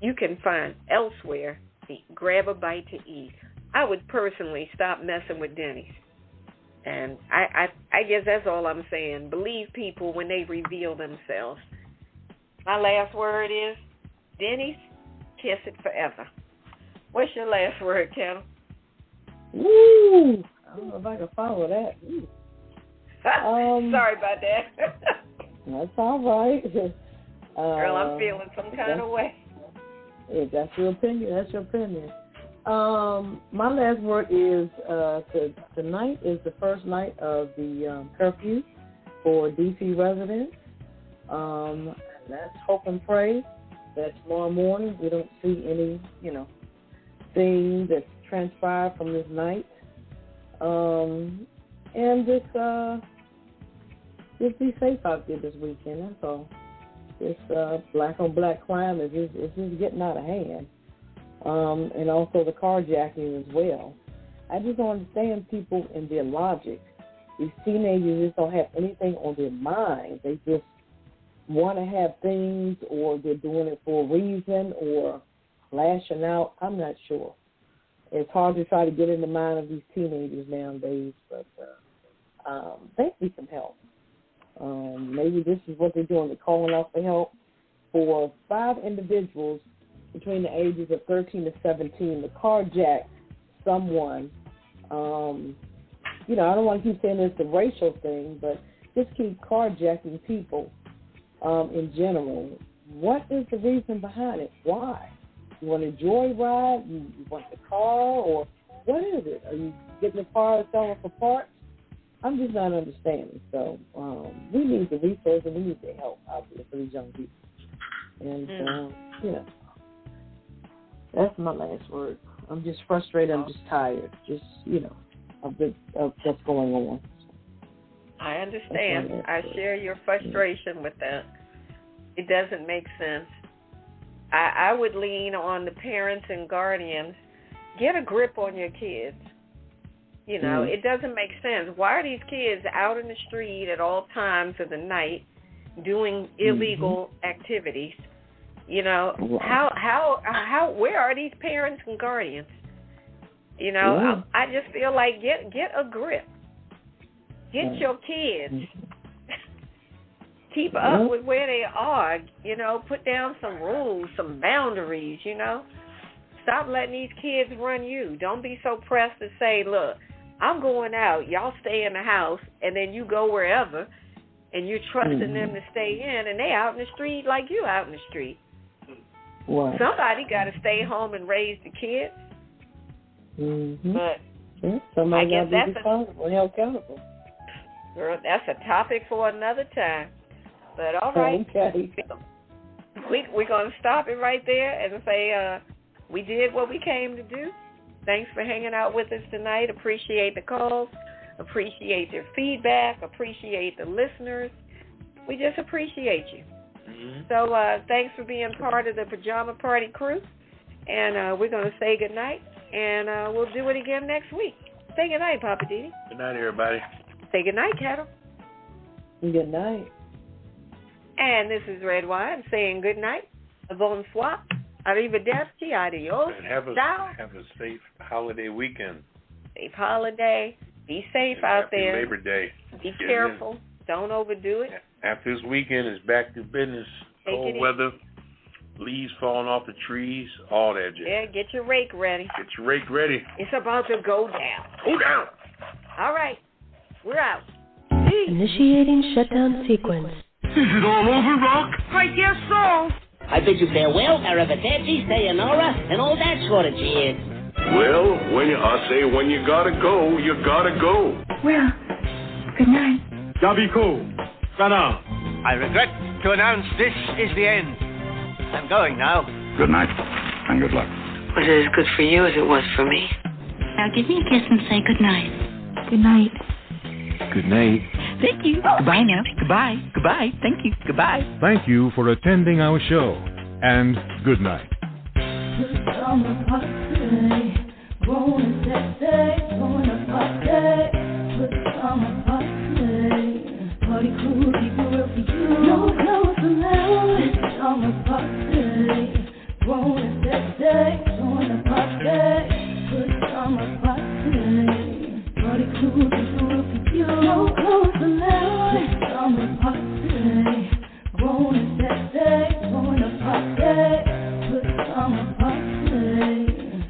You can find elsewhere to grab a bite to eat. I would personally stop messing with Denny's. And I guess that's all I'm saying. Believe people when they reveal themselves. My last word is, Denny's, kiss it forever. What's your last word, Ketel? Woo! I don't know if I can follow that. Sorry about that. That's all right. Girl, I'm feeling some kind of way. If that's your opinion, that's your opinion. My last word is tonight is the first night of the curfew for D.C. residents. Let's hope and pray that tomorrow morning we don't see any, thing that's transpired from this night. And just be safe out there this weekend, that's all. This black-on-black crime is just getting out of hand. And also the carjacking as well. I just don't understand people and their logic. These teenagers just don't have anything on their minds. They just want to have things, or they're doing it for a reason, or lashing out. I'm not sure. It's hard to try to get in the mind of these teenagers nowadays, but they need some help. Maybe this is what they're doing. They're calling out for help for 5 individuals between the ages of 13 to 17 to carjack someone. I don't want to keep saying it's a racial thing, but just keep carjacking people in general. What is the reason behind it? Why? You want a joyride? You want the car? Or what is it? Are you getting the car and selling for parts? I'm just not understanding. So we need the resources and we need the help out there for these young people. And, that's my last word. I'm just frustrated. I'm just tired. Just, of what's going on. I understand. I share your frustration with that. It doesn't make sense. I would lean on the parents and guardians. Get a grip on your kids. It doesn't make sense. Why are these kids out in the street at all times of the night doing illegal activities? How where are these parents and guardians? I just feel like get a grip. Get your kids. Keep up with where they are. Put down some rules, some boundaries. Stop letting these kids run you. Don't be so pressed to say, look, I'm going out. Y'all stay in the house, and then you go wherever, and you're trusting them to stay in, and they out in the street like you out in the street. Wow. Somebody got to stay home and raise the kids. But somebody I guess got to be responsible and held accountable. Girl, that's a topic for another time. But all right, okay. We're going to stop it right there and say we did what we came to do. Thanks for hanging out with us tonight. Appreciate the calls. Appreciate your feedback. Appreciate the listeners. We just appreciate you. Mm-hmm. So thanks for being part of the Pajama Party Crew. And we're going to say goodnight. And we'll do it again next week. Say goodnight, Poppa DD. Good night, everybody. Say goodnight, Ketel. Good night. And this is Redwine saying goodnight. Bonsoir. Arrivederci. Adios. And have a safe holiday weekend. Safe holiday. Be safe out there. Labor Day. Be careful. Don't overdo it. After this weekend is back to business. Cold weather, leaves falling off the trees, all that jazz. Yeah, get your rake ready. Get your rake ready. It's about to go down. Go down. All right. We're out. Initiating shutdown sequence. Is it all over, Rock? I guess so. I bid you farewell, arrivederci, sayonara, and all that sort of jazz. Well, when you gotta go, you gotta go. Well, good night. Yabiko. Sana. I regret to announce this is the end. I'm going now. Good night, and good luck. Was it as good for you as it was for me? Now give me a kiss and say good night. Good night. Good night. Thank you. Goodbye now. Goodbye. Goodbye. Thank you. Goodbye. Thank you for attending our show, and good night. Pajama Party, going Pajama Party Crew, keep it real for you. No clothes allowed. Pajama Party, going Pajama Party Crew, keep it real for you. No clothes allowed. Pajama Party, going Pajama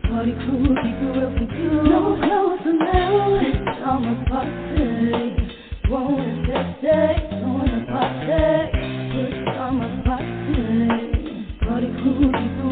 Party Crew, keep it real for you. No clothes allowed. Pajama Party, going Pajama Party Crew, keep it